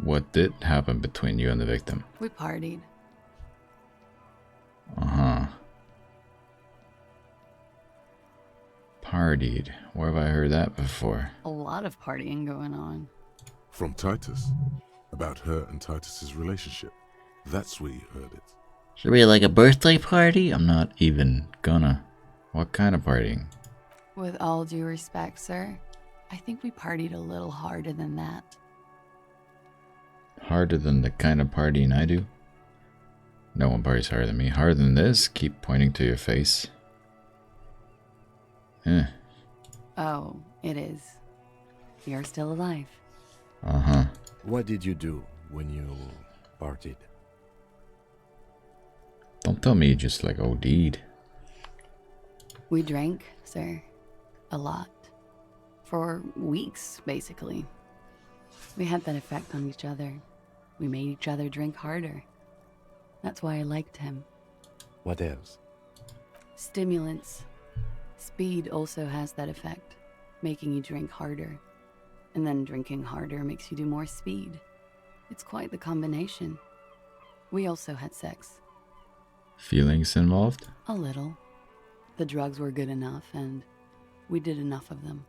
Speaker 1: What did happen between you and the victim?
Speaker 12: We partied.
Speaker 1: Uh-huh. Partied. Where have I heard that before?
Speaker 12: A lot of partying going on.
Speaker 4: From Titus. About her and Titus's relationship. That's where you heard it.
Speaker 6: Should we like a birthday party?
Speaker 1: I'm not even gonna. What kind of partying?
Speaker 12: With all due respect, sir, I think we partied a little harder than that.
Speaker 1: Harder than the kind of partying I do? No one parties harder than me. Harder than this? Keep pointing to your face. Eh.
Speaker 12: Oh, it is. You're still alive.
Speaker 1: Uh-huh.
Speaker 5: What did you do when you partied?
Speaker 1: Don't tell me you just like OD'd.
Speaker 12: We drank, sir. A lot. For weeks, basically. We had that effect on each other. We made each other drink harder. That's why I liked him.
Speaker 5: What else?
Speaker 12: Stimulants. Speed also has that effect, making you drink harder. And then drinking harder makes you do more speed. It's quite the combination. We also had sex.
Speaker 1: Feelings involved?
Speaker 12: A little. The drugs were good enough, and we did enough of them.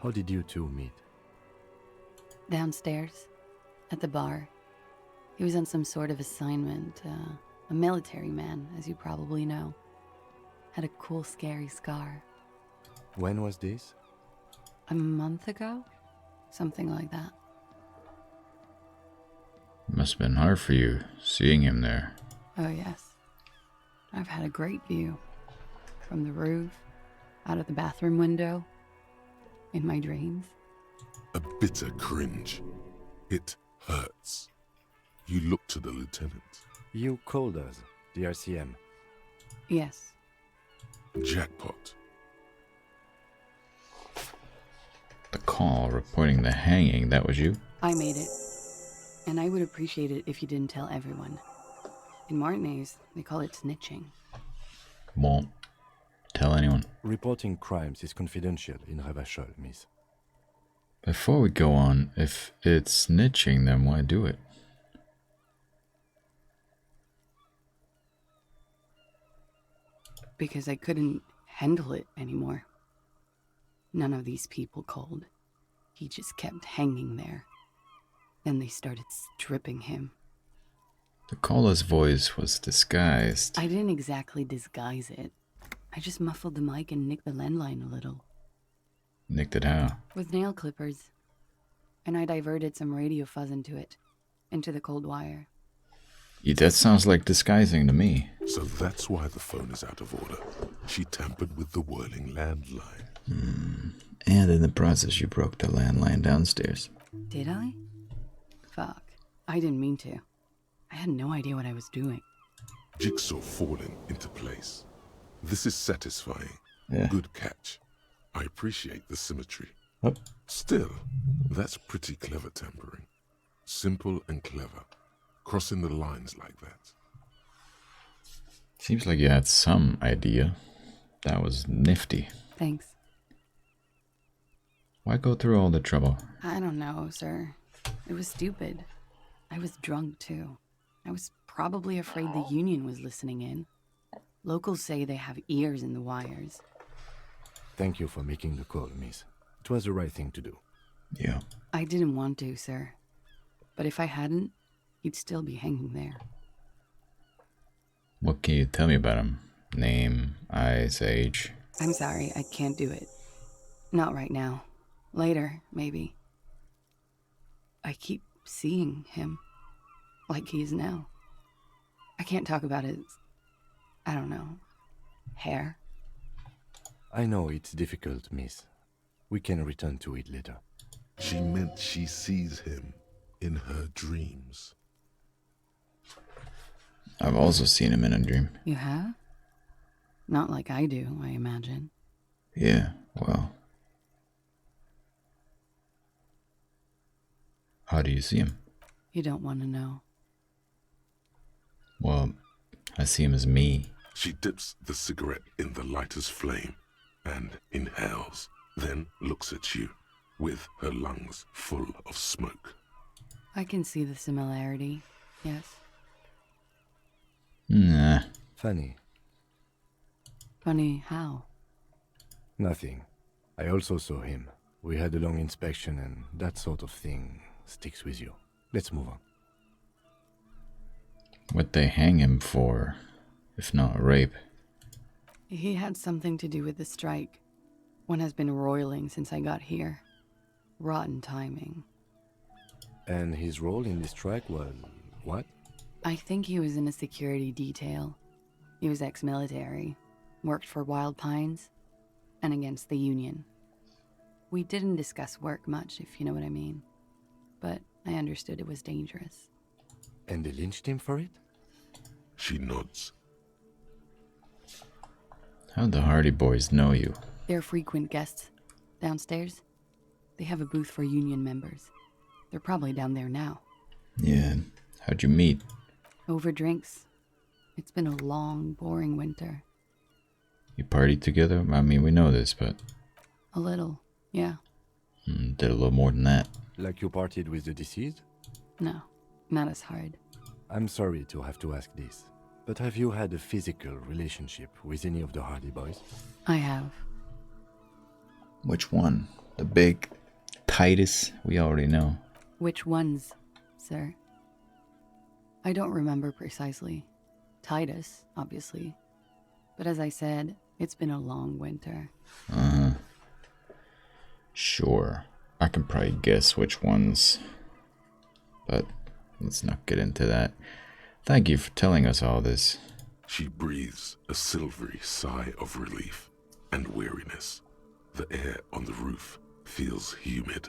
Speaker 5: How did you two meet?
Speaker 12: Downstairs, at the bar. He was on some sort of assignment, a military man, as you probably know. Had a cool, scary scar.
Speaker 5: When was this?
Speaker 12: A month ago? Something like that.
Speaker 1: Must have been hard for you, seeing him there.
Speaker 12: Oh, yes. I've had a great view. From the roof, out of the bathroom window, in my dreams.
Speaker 4: A bitter cringe. It hurts. You look to the lieutenant.
Speaker 5: You called us, the RCM.
Speaker 12: Yes.
Speaker 4: Jackpot.
Speaker 1: The call reporting the hanging, that was you?
Speaker 12: I made it. And I would appreciate it if you didn't tell everyone. In Martinez, they call it snitching.
Speaker 1: Won't tell anyone.
Speaker 5: Reporting crimes is confidential in Revachol, miss.
Speaker 1: Before we go on, if it's snitching, then why do it?
Speaker 12: Because I couldn't handle it anymore. None of these people called. He just kept hanging there. Then they started stripping him.
Speaker 1: The caller's voice was disguised.
Speaker 12: I didn't exactly disguise it. I just muffled the mic and nicked the landline a little.
Speaker 1: Nicked it how?
Speaker 12: With nail clippers. And I diverted some radio fuzz into it. Into the cold wire.
Speaker 1: Yeah, that sounds like disguising to me.
Speaker 4: So that's why the phone is out of order. She tampered with the whirling landline.
Speaker 1: And in the process, you broke the landline downstairs.
Speaker 12: Did I? Fuck. I didn't mean to. I had no idea what I was doing.
Speaker 4: Jigsaw falling into place. This is satisfying.
Speaker 1: Yeah.
Speaker 4: Good catch. I appreciate the symmetry.
Speaker 1: Oh.
Speaker 4: Still, that's pretty clever tampering. Simple and clever. Crossing the lines like that.
Speaker 1: Seems like you had some idea. That was nifty.
Speaker 12: Thanks.
Speaker 1: Why go through all the trouble?
Speaker 12: I don't know, sir. It was stupid. I was drunk, too. I was probably afraid the Union was listening in. Locals say they have ears in the wires.
Speaker 5: Thank you for making the call, miss. It was the right thing to do.
Speaker 1: Yeah.
Speaker 12: I didn't want to, sir. But if I hadn't, he'd still be hanging there.
Speaker 1: What can you tell me about him? Name, eyes, age?
Speaker 12: I'm sorry, I can't do it. Not right now. Later, maybe. I keep seeing him. Like he is now. I can't talk about his... I don't know. Hair.
Speaker 5: I know it's difficult, miss. We can return to it later.
Speaker 4: She meant she sees him in her dreams.
Speaker 1: I've also seen him in a dream.
Speaker 12: You have? Not like I do, I imagine.
Speaker 1: Yeah, well. How do you see him?
Speaker 12: You don't want to know.
Speaker 1: Well, I see him as me.
Speaker 4: She dips the cigarette in the lighter's flame and inhales, then looks at you with her lungs full of smoke.
Speaker 12: I can see the similarity, yes.
Speaker 1: Nah.
Speaker 5: Funny.
Speaker 12: Funny how?
Speaker 5: Nothing. I also saw him. We had a long inspection and that sort of thing sticks with you. Let's move on.
Speaker 1: What they hang him for, if not rape?
Speaker 12: He had something to do with the strike. One has been roiling since I got here. Rotten timing.
Speaker 5: And his role in this strike was what?
Speaker 12: I think he was in a security detail. He was ex-military, worked for Wild Pines, and against the Union. We didn't discuss work much, if you know what I mean. But I understood it was dangerous.
Speaker 5: And they lynched him for it?
Speaker 4: She nods.
Speaker 1: How'd the Hardy Boys know you?
Speaker 12: They're frequent guests. Downstairs, they have a booth for Union members. They're probably down there now.
Speaker 1: Yeah, how'd you meet?
Speaker 12: Over drinks. It's been a long, boring winter.
Speaker 1: You partied together? I mean, we know this, but...
Speaker 12: A little, yeah.
Speaker 1: Did a little more than that.
Speaker 5: Like you partied with the deceased?
Speaker 12: No, not as hard.
Speaker 5: I'm sorry to have to ask this, but have you had a physical relationship with any of the Hardy Boys?
Speaker 12: I have.
Speaker 1: Which one? The big Titus? We already know.
Speaker 12: Which ones, sir? I don't remember precisely. Titus, obviously. But as I said, it's been a long winter.
Speaker 1: Uh-huh. Sure. I can probably guess which ones. But let's not get into that. Thank you for telling us all this.
Speaker 4: She breathes a silvery sigh of relief and weariness. The air on the roof feels humid.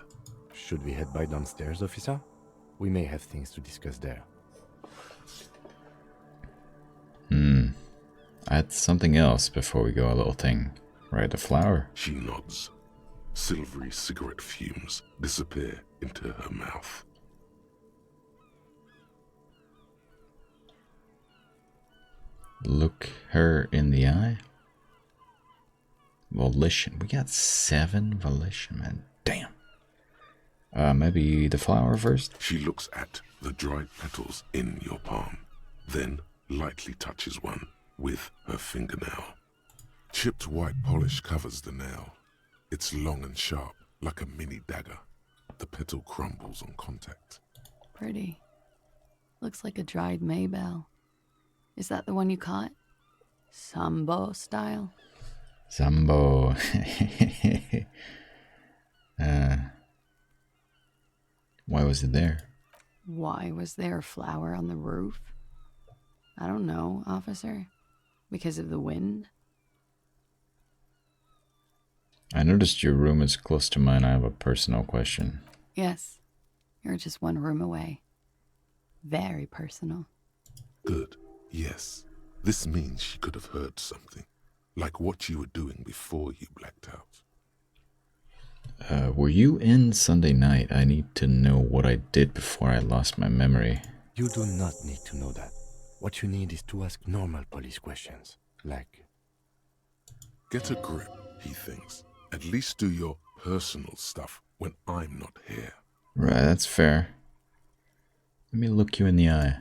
Speaker 5: Should we head back downstairs, officer? We may have things to discuss there.
Speaker 1: I had something else before we go, a little thing. Right, the flower?
Speaker 4: She nods. Silvery cigarette fumes disappear into her mouth.
Speaker 1: Look her in the eye? Volition. We got 7 volition, man. Damn. Maybe the flower first?
Speaker 4: She looks at the dried petals in your palm, then lightly touches one with her fingernail. Chipped white polish covers the nail. It's long and sharp, like a mini dagger. The petal crumbles on contact.
Speaker 12: Pretty. Looks like a dried maybell. Is that the one you caught? Sambo style?
Speaker 1: Sambo. Why was it there?
Speaker 12: Why was there a flower on the roof? I don't know, officer. Because of the wind?
Speaker 1: I noticed your room is close to mine. I have a personal question.
Speaker 12: Yes. You're just one room away. Very personal.
Speaker 4: Good. Yes. This means she could have heard something. Like what you were doing before you blacked out.
Speaker 1: Were you in Sunday night? I need to know what I did before I lost my memory.
Speaker 5: You do not need to know that. What you need is to ask normal police questions, like...
Speaker 4: Get a grip, he thinks. At least do your personal stuff when I'm not here.
Speaker 1: Right, that's fair. Let me look you in the eye.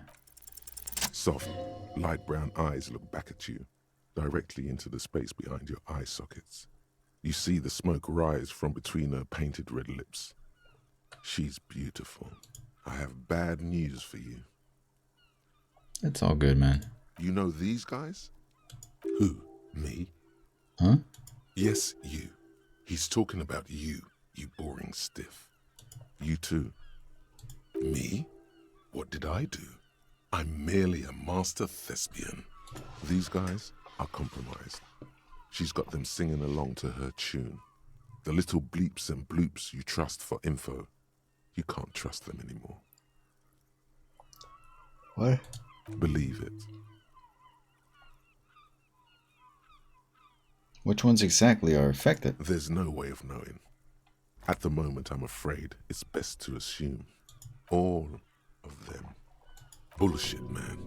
Speaker 4: Soft, light brown eyes look back at you, directly into the space behind your eye sockets. You see the smoke rise from between her painted red lips. She's beautiful. I have bad news for you.
Speaker 1: It's all good, man.
Speaker 4: You know these guys? Who? Me?
Speaker 1: Huh?
Speaker 4: Yes, you. He's talking about you, you boring stiff. You too. Me? What did I do? I'm merely a master thespian. These guys are compromised. She's got them singing along to her tune. The little bleeps and bloops you trust for info, you can't trust them anymore.
Speaker 1: What?
Speaker 4: Believe it.
Speaker 1: Which ones exactly are affected?
Speaker 4: There's no way of knowing. At the moment, I'm afraid it's best to assume. All of them. Bullshit, man.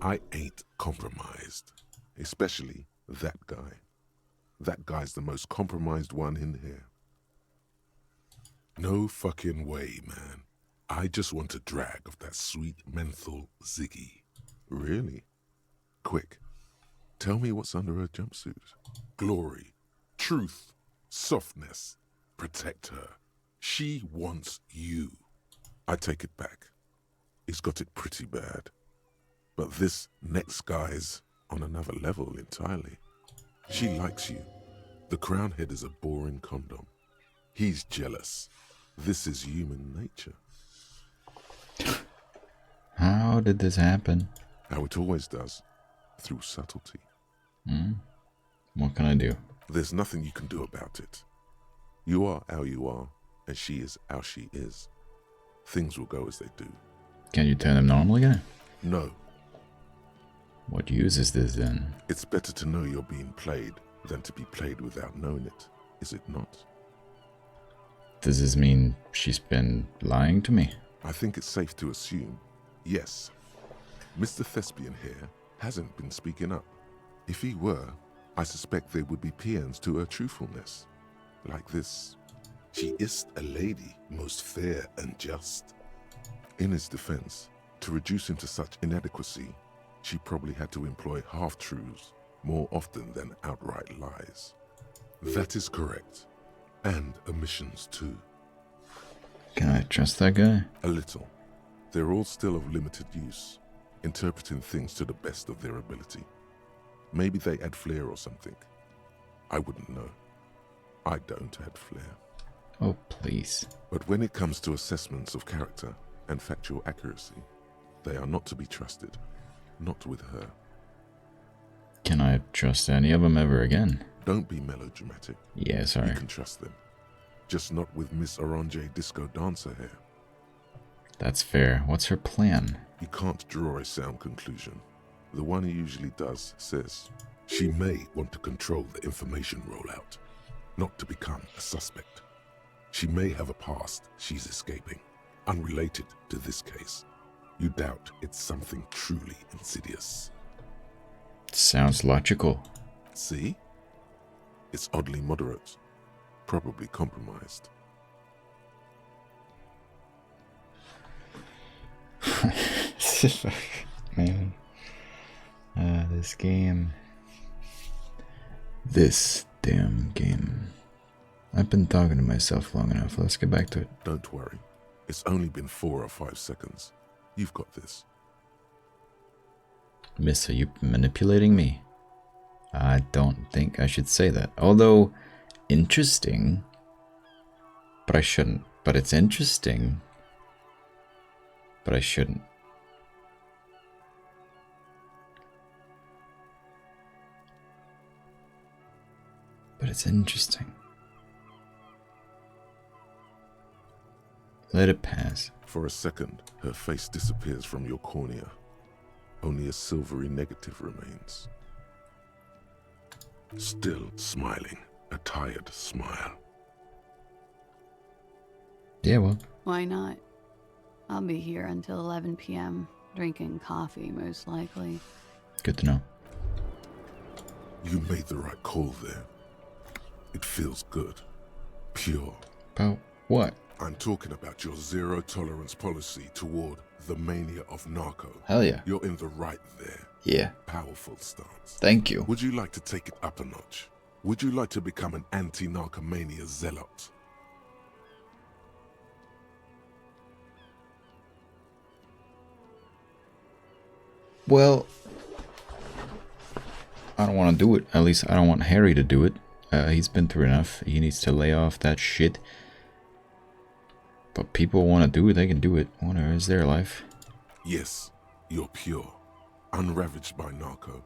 Speaker 4: I ain't compromised. Especially that guy. That guy's the most compromised one in here. No fucking way, man. I just want a drag of that sweet menthol Ziggy. Really? Quick. Tell me what's under her jumpsuit. Glory. Truth. Softness. Protect her. She wants you. I take it back. He's got it pretty bad. But this next guy's on another level entirely. She likes you. The crown head is a boring condom. He's jealous. This is human nature.
Speaker 1: How did this happen?
Speaker 4: How it always does. Through subtlety.
Speaker 1: What can I do?
Speaker 4: There's nothing you can do about it. You are how you are, and she is how she is. Things will go as they do.
Speaker 1: Can you turn them normal again?
Speaker 4: No.
Speaker 1: What use is this then?
Speaker 4: It's better to know you're being played than to be played without knowing it, is it not?
Speaker 1: Does this mean she's been lying to me?
Speaker 4: I think it's safe to assume, yes. Mr. Thespian here hasn't been speaking up. If he were, I suspect there would be paeans to her truthfulness. Like this, she is a lady, most fair and just. In his defense, to reduce him to such inadequacy, she probably had to employ half-truths more often than outright lies. That is correct. And omissions too.
Speaker 1: Can I trust that guy?
Speaker 4: A little. They're all still of limited use, interpreting things to the best of their ability. Maybe they add flair or something. I wouldn't know. I don't add flair.
Speaker 1: Oh, please.
Speaker 4: But when it comes to assessments of character and factual accuracy, they are not to be trusted. Not with her.
Speaker 1: Can I trust any of them ever again?
Speaker 4: Don't be melodramatic.
Speaker 1: Yeah, sorry.
Speaker 4: You can trust them. Just not with Miss Orange Disco Dancer here.
Speaker 1: That's fair. What's her plan?
Speaker 4: You can't draw a sound conclusion. The one who usually does says, she may want to control the information rollout, not to become a suspect. She may have a past she's escaping, unrelated to this case. You doubt it's something truly insidious.
Speaker 1: Sounds logical.
Speaker 4: See? It's oddly moderate, probably compromised.
Speaker 1: Man. This game. This damn game. I've been talking to myself long enough. Let's get back to it.
Speaker 4: Don't worry. It's only been 4 or 5 seconds. You've got this.
Speaker 1: Miss, are you manipulating me? I don't think I should say that. Although, interesting. But I shouldn't. But it's interesting. But I shouldn't. But it's interesting. Let it pass.
Speaker 4: For a second, her face disappears from your cornea. Only a silvery negative remains. Still smiling, a tired smile.
Speaker 1: Yeah, well.
Speaker 12: Why not? I'll be here until 11 p.m., drinking coffee, most likely.
Speaker 1: Good to know.
Speaker 4: You made the right call there. It feels good. Pure.
Speaker 1: About what?
Speaker 4: I'm talking about your zero-tolerance policy toward the mania of narco.
Speaker 1: Hell yeah.
Speaker 4: You're in the right there.
Speaker 1: Yeah.
Speaker 4: Powerful stance.
Speaker 1: Thank you.
Speaker 4: Would you like to take it up a notch? Would you like to become an anti-narcomania zealot?
Speaker 1: Well, I don't want to do it. At least I don't want Harry to do it. He's been through enough. He needs to lay off that shit. But people want to do it, they can do it. Whatever, it's their life.
Speaker 4: Yes, you're pure. Unravaged by narco.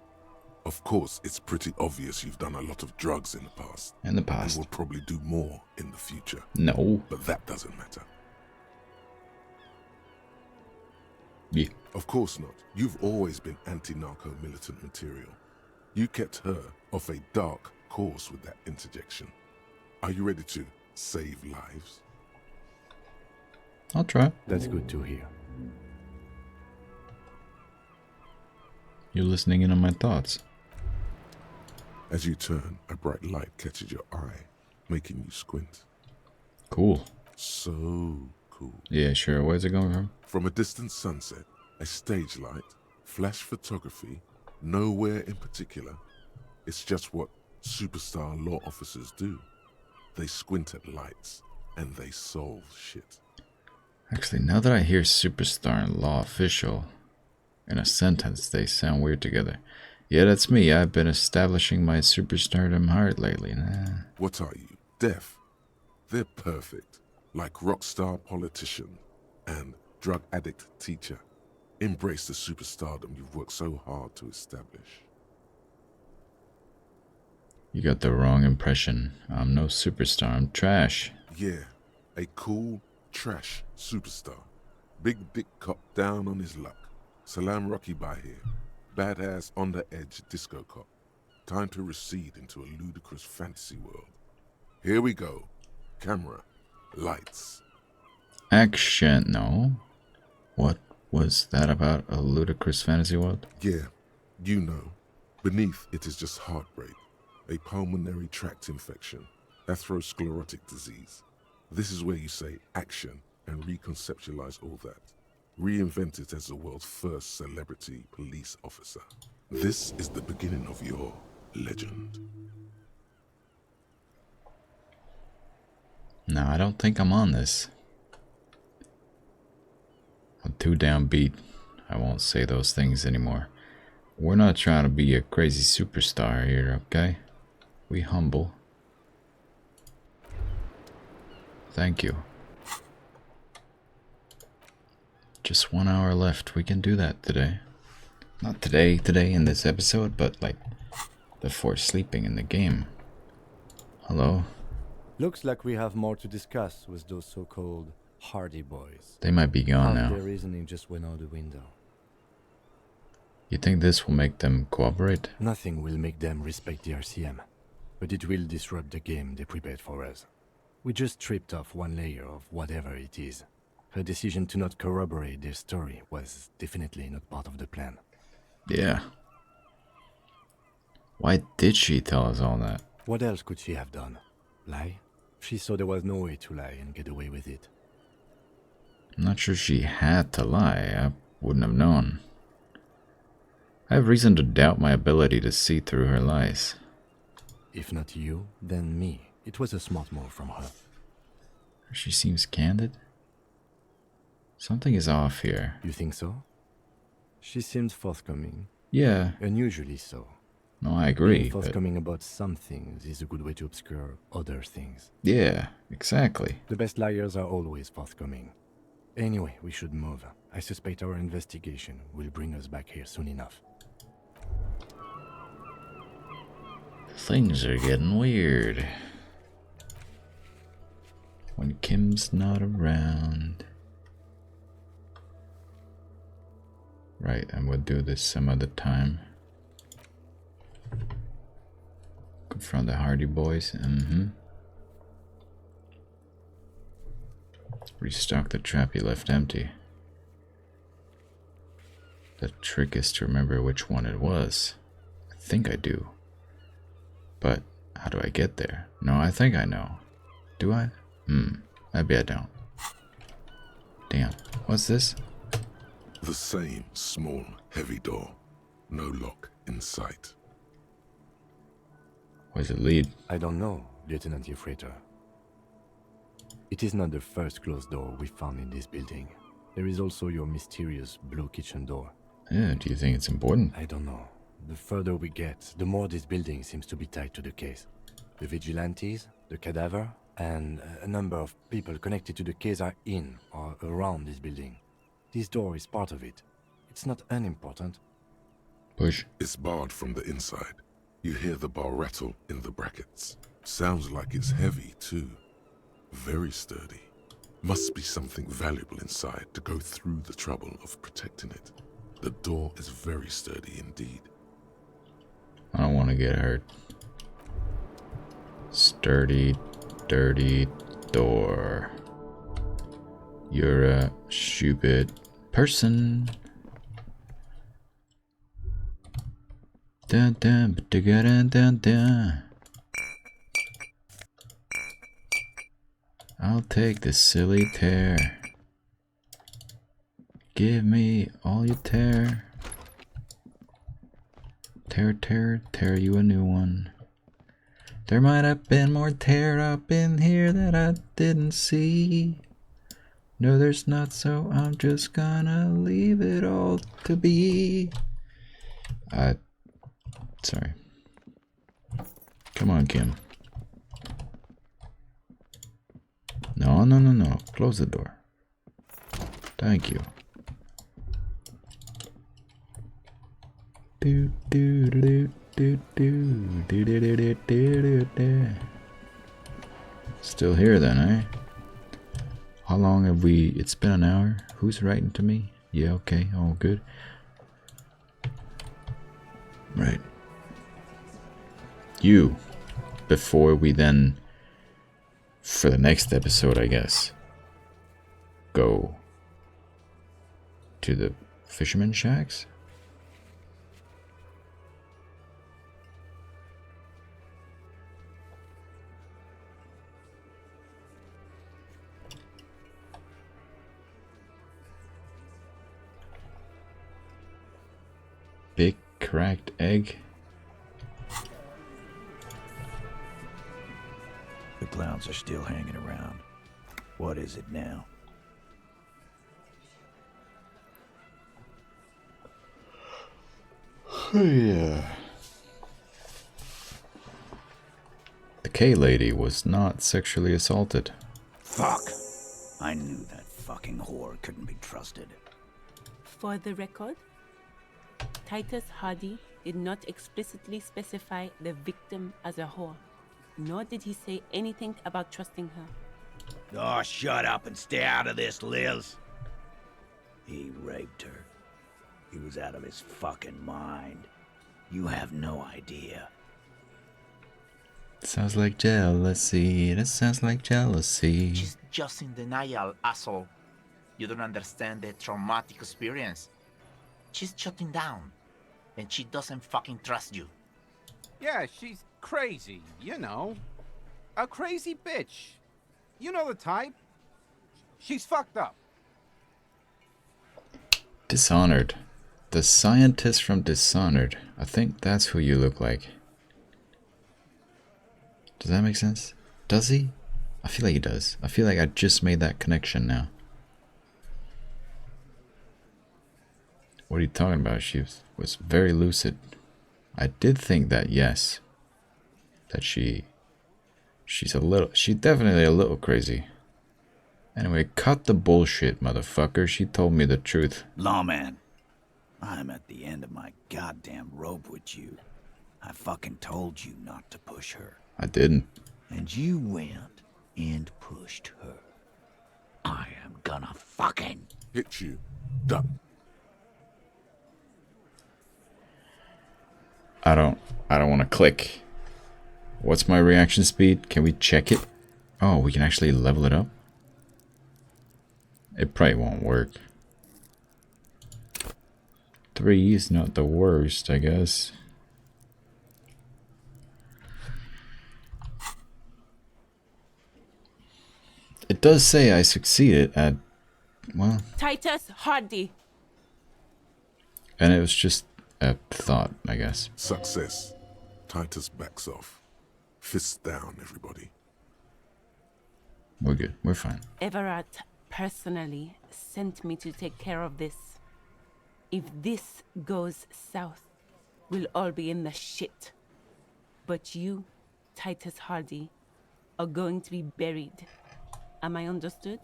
Speaker 4: Of course, it's pretty obvious you've done a lot of drugs in the past.
Speaker 1: In the past.
Speaker 4: And will probably do more in the future.
Speaker 1: No.
Speaker 4: But that doesn't matter.
Speaker 1: Yeah.
Speaker 4: Of course not. You've always been anti-narco militant material. You kept her off a dark course with that interjection. Are you ready to save lives?
Speaker 1: I'll try.
Speaker 5: That's good to hear.
Speaker 1: You're listening in on my thoughts.
Speaker 4: As you turn, a bright light catches your eye, making you squint.
Speaker 1: Cool.
Speaker 4: So cool.
Speaker 1: Yeah, sure. Where's it going from?
Speaker 4: From a distant sunset, a stage light, flash photography, nowhere in particular. It's just what superstar law officers do. They squint at lights, and they solve shit.
Speaker 1: Actually, now that I hear superstar and law official in a sentence, they sound weird together. Yeah, that's me. I've been establishing my superstardom hard lately. Nah.
Speaker 4: What are you, deaf? They're perfect, like rock star politician and drug addict teacher. Embrace the superstardom you've worked so hard to establish.
Speaker 1: You got the wrong impression. I'm no superstar. I'm trash.
Speaker 4: Yeah, a cool, trash superstar. Big dick cop down on his luck. Salam Rocky by here. Badass on the edge disco cop. Time to recede into a ludicrous fantasy world. Here we go. Camera. Lights.
Speaker 1: Action. No. What was that about? A ludicrous fantasy world?
Speaker 4: Yeah, you know. Beneath it is just heartbreak. A pulmonary tract infection. Atherosclerotic disease. This is where you say action and reconceptualize all that. Reinvent it as the world's first celebrity police officer. This is the beginning of your legend.
Speaker 1: No, I don't think I'm on this. I'm too downbeat. I won't say those things anymore. We're not trying to be a crazy superstar here, okay? We humble. Thank you. Just 1 hour left. We can do that today. Not today in this episode, but like before sleeping in the game. Hello?
Speaker 5: Looks like we have more to discuss with those so-called Hardy Boys.
Speaker 1: They might be gone now.
Speaker 5: Their reasoning just went out the window.
Speaker 1: You think this will make them cooperate?
Speaker 5: Nothing will make them respect the RCM, but it will disrupt the game they prepared for us. We just stripped off one layer of whatever it is. Her decision to not corroborate their story was definitely not part of the plan.
Speaker 1: Yeah. Why did she tell us all that?
Speaker 5: What else could she have done? Lie? She saw there was no way to lie and get away with it.
Speaker 1: I'm not sure she had to lie. I wouldn't have known. I have reason to doubt my ability to see through her lies.
Speaker 5: If not you, then me. It was a smart move from her.
Speaker 1: She seems candid. Something is off here.
Speaker 5: You think so? She seems forthcoming.
Speaker 1: Yeah.
Speaker 5: Unusually so.
Speaker 1: No, I agree.
Speaker 5: Being forthcoming about some things is a good way to obscure other things.
Speaker 1: Yeah, exactly.
Speaker 5: The best liars are always forthcoming. Anyway, we should move. I suspect our investigation will bring us back here soon enough.
Speaker 1: Things are getting weird. When Kim's not around. Right, and we'll do this some other time. Confront the Hardy Boys. Restock the trap you left empty. The trick is to remember which one it was. I think I do. But how do I get there? No, I think I know. Do I? Maybe I don't. Damn, what's this?
Speaker 4: The same small, heavy door. No lock in sight.
Speaker 1: Where does it lead?
Speaker 5: I don't know, Lieutenant Yefrater. It is not the first closed door we found in this building. There is also your mysterious blue kitchen door.
Speaker 1: Yeah, do you think it's important?
Speaker 5: I don't know. The further we get, the more this building seems to be tied to the case. The vigilantes, the cadaver, and a number of people connected to the case are in or around this building. This door is part of it. It's not unimportant.
Speaker 1: Push.
Speaker 4: It's barred from the inside. You hear the bar rattle in the brackets. Sounds like it's heavy, too. Very sturdy. Must be something valuable inside to go through the trouble of protecting it. The door is very sturdy indeed.
Speaker 1: I don't want to get hurt. Sturdy, dirty door. You're a stupid person. Dun dun dun dun dun. I'll take this silly tear. Give me all you tear. Tear, tear, tear you a new one. There might have been more tear up in here that I didn't see. No, there's not, so I'm just gonna leave it all to be. Sorry. Come on, Kim. No, no, no, no. Close the door. Thank you. Do do do do do do do do do do do. Still here then, eh? How long have we? It's been an hour. Who's writing to me? Yeah, okay, all good. Right. You. Before we then, for the next episode, I guess, go to the fisherman shacks. Big cracked egg.
Speaker 2: The clowns are still hanging around. What is it now?
Speaker 1: Yeah. The K-lady was not sexually assaulted.
Speaker 2: Fuck! I knew that fucking whore couldn't be trusted.
Speaker 10: For the record, Titus Hardy did not explicitly specify the victim as a whore, nor did he say anything about trusting her.
Speaker 2: Oh, shut up and stay out of this, Liz. He raped her. He was out of his fucking mind. You have no idea.
Speaker 1: Sounds like jealousy. That sounds like jealousy.
Speaker 13: She's just in denial, asshole. You don't understand the traumatic experience. She's shutting down. And she doesn't fucking trust you.
Speaker 7: Yeah, she's crazy, you know. A crazy bitch. You know the type. She's fucked up.
Speaker 1: Dishonored. The scientist from Dishonored. I think that's who you look like. Does that make sense? Does he? I feel like he does. I feel like I just made that connection now. What are you talking about? She was very lucid. I did think that, yes. That she's definitely a little crazy. Anyway, cut the bullshit, motherfucker. She told me the truth.
Speaker 2: Lawman, I'm at the end of my goddamn rope with you. I fucking told you not to push her.
Speaker 1: I didn't.
Speaker 2: And you went and pushed her. I am gonna fucking
Speaker 4: hit you. Done.
Speaker 1: I don't want to click. What's my reaction speed? Can we check it? Oh, we can actually level it up. It probably won't work. 3 is not the worst, I guess. It does say I succeeded at, well...
Speaker 10: Titus Hardy.
Speaker 1: And it was just a thought, I guess.
Speaker 4: Success. Titus backs off. Fists down, everybody.
Speaker 1: We're good. We're fine.
Speaker 10: Everett personally sent me to take care of this. If this goes south, we'll all be in the shit. But you, Titus Hardy, are going to be buried. Am I understood?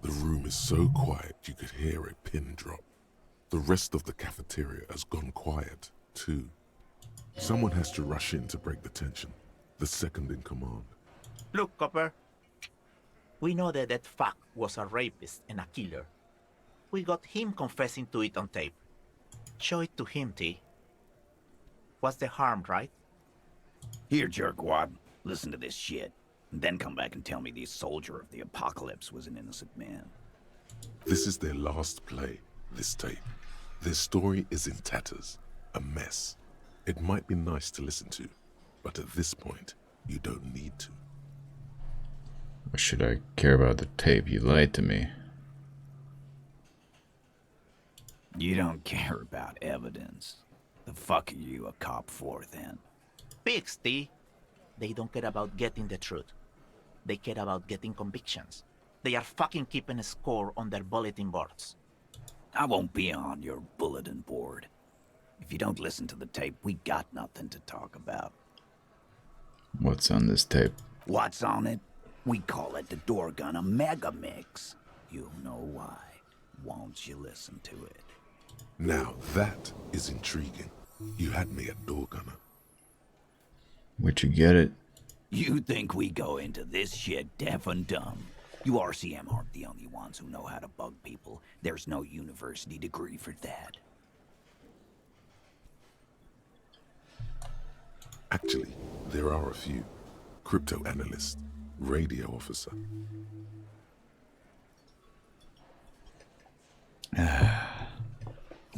Speaker 4: The room is so quiet you could hear a pin drop. The rest of the cafeteria has gone quiet, too. Someone has to rush in to break the tension. The second in command.
Speaker 13: Look, Copper. We know that that fuck was a rapist and a killer. We got him confessing to it on tape. Show it to him, T. What's the harm, right?
Speaker 2: Here, jerkwad. Listen to this shit. And then come back and tell me the soldier of the apocalypse was an innocent man.
Speaker 4: This is their last play, this tape. Their story is in tatters. A mess. It might be nice to listen to, but at this point, you don't need to.
Speaker 1: Why should I care about the tape? You lied to me.
Speaker 2: You don't care about evidence. The fuck are you a cop for, then?
Speaker 13: Pigs, T. They don't care about getting the truth. They care about getting convictions. They are fucking keeping a score on their bulletin boards.
Speaker 2: I won't be on your bulletin board. If you don't listen to the tape, we got nothing to talk about.
Speaker 1: What's on this tape?
Speaker 2: What's on it? We call it the door gun a mega mix. You'll know why once you listen to it.
Speaker 4: Now that is intriguing. You had me at door gunner.
Speaker 1: Where'd you get it?
Speaker 2: You think we go into this shit deaf and dumb? You RCM aren't the only ones who know how to bug people. There's no university degree for that.
Speaker 4: Actually, there are a few. Crypto analyst, radio officer.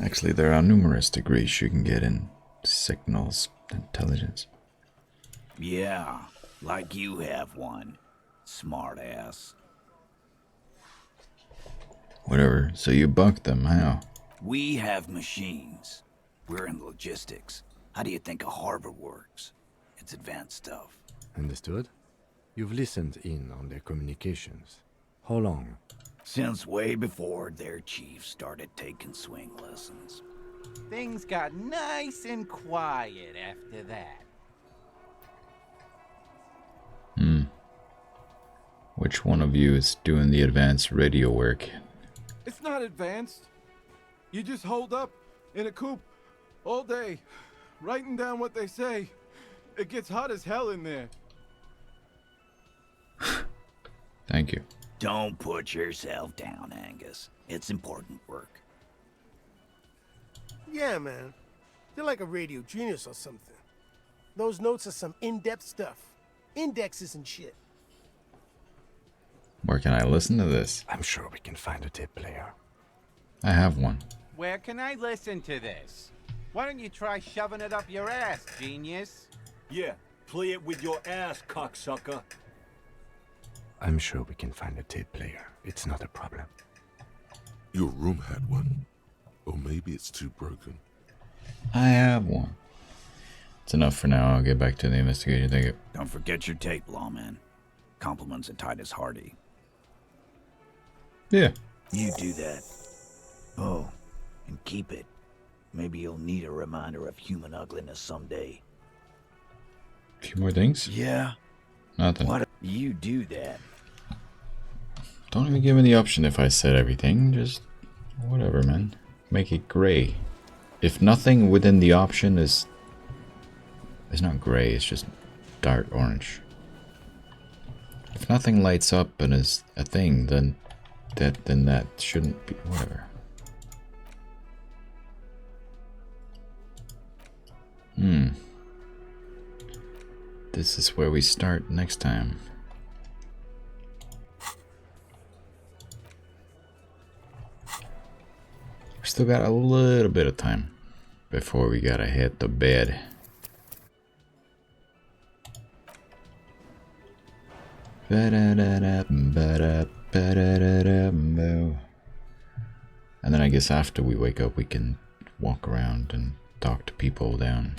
Speaker 1: Actually, there are numerous degrees you can get in signals intelligence.
Speaker 2: Yeah, like you have one. Smart ass.
Speaker 1: Whatever, so you bugged them, how?
Speaker 2: We have machines. We're in logistics. How do you think a harbor works? It's advanced stuff.
Speaker 5: Understood? You've listened in on their communications. How long?
Speaker 2: Since way before their chief started taking swing lessons.
Speaker 7: Things got nice and quiet after that.
Speaker 1: Which one of you is doing the advanced radio work?
Speaker 3: It's not advanced. You just hold up in a coop all day, writing down what they say. It gets hot as hell in there.
Speaker 1: Thank you.
Speaker 2: Don't put yourself down, Angus. It's important work.
Speaker 9: Yeah, man. You're like a radio genius or something. Those notes are some in-depth stuff. Indexes and shit.
Speaker 1: Where can I listen to this?
Speaker 5: I'm sure we can find a tape player.
Speaker 1: I have one.
Speaker 7: Where can I listen to this? Why don't you try shoving it up your ass, genius?
Speaker 14: Yeah, play it with your ass, cocksucker.
Speaker 5: I'm sure we can find a tape player. It's not a problem.
Speaker 4: Your room had one. Or maybe it's too broken.
Speaker 1: I have one. It's enough for now. I'll get back to the investigation. Thank you.
Speaker 2: Don't forget your tape, lawman. Compliments of Titus Hardy.
Speaker 1: Yeah.
Speaker 2: You do that. Oh, and keep it. Maybe you'll need a reminder of human ugliness someday.
Speaker 1: A few more things?
Speaker 2: Yeah.
Speaker 1: Nothing.
Speaker 2: What if you do that?
Speaker 1: Don't even give me the option if I said everything. Just whatever, man. Make it gray. If nothing within the option is... It's not gray, it's just dark orange. If nothing lights up and is a thing, then that shouldn't be... Whatever. This is where we start next time. Still got a little bit of time before we gotta hit the bed. And then I guess after we wake up we can walk around and talk to people down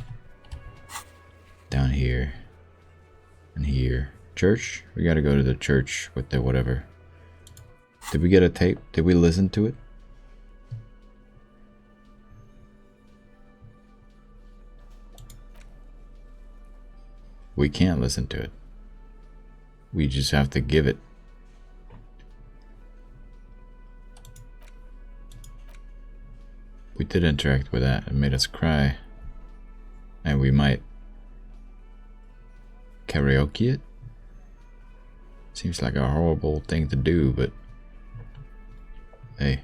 Speaker 1: here and here. Church? We gotta go to the church with the whatever. Did we get a tape? Did we listen to it? We can't listen to it. We just have to give it. We did interact with that. It made us cry. And we might karaoke it. Seems like a horrible thing to do, but hey.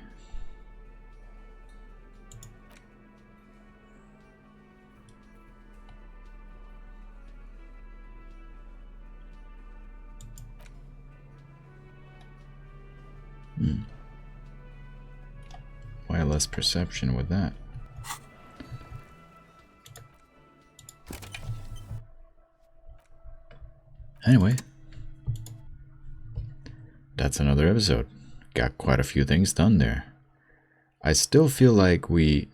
Speaker 1: Why less perception with that? Anyway, that's another episode. Got quite a few things done there. I still feel like we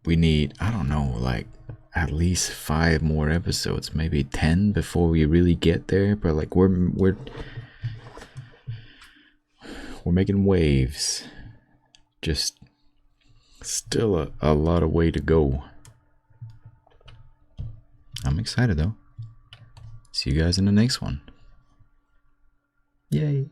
Speaker 1: need, I don't know, like at least 5 more episodes, maybe 10 before we really get there. But like we're making waves. Just still a lot of way to go. I'm excited though. See you guys in the next one. Yay.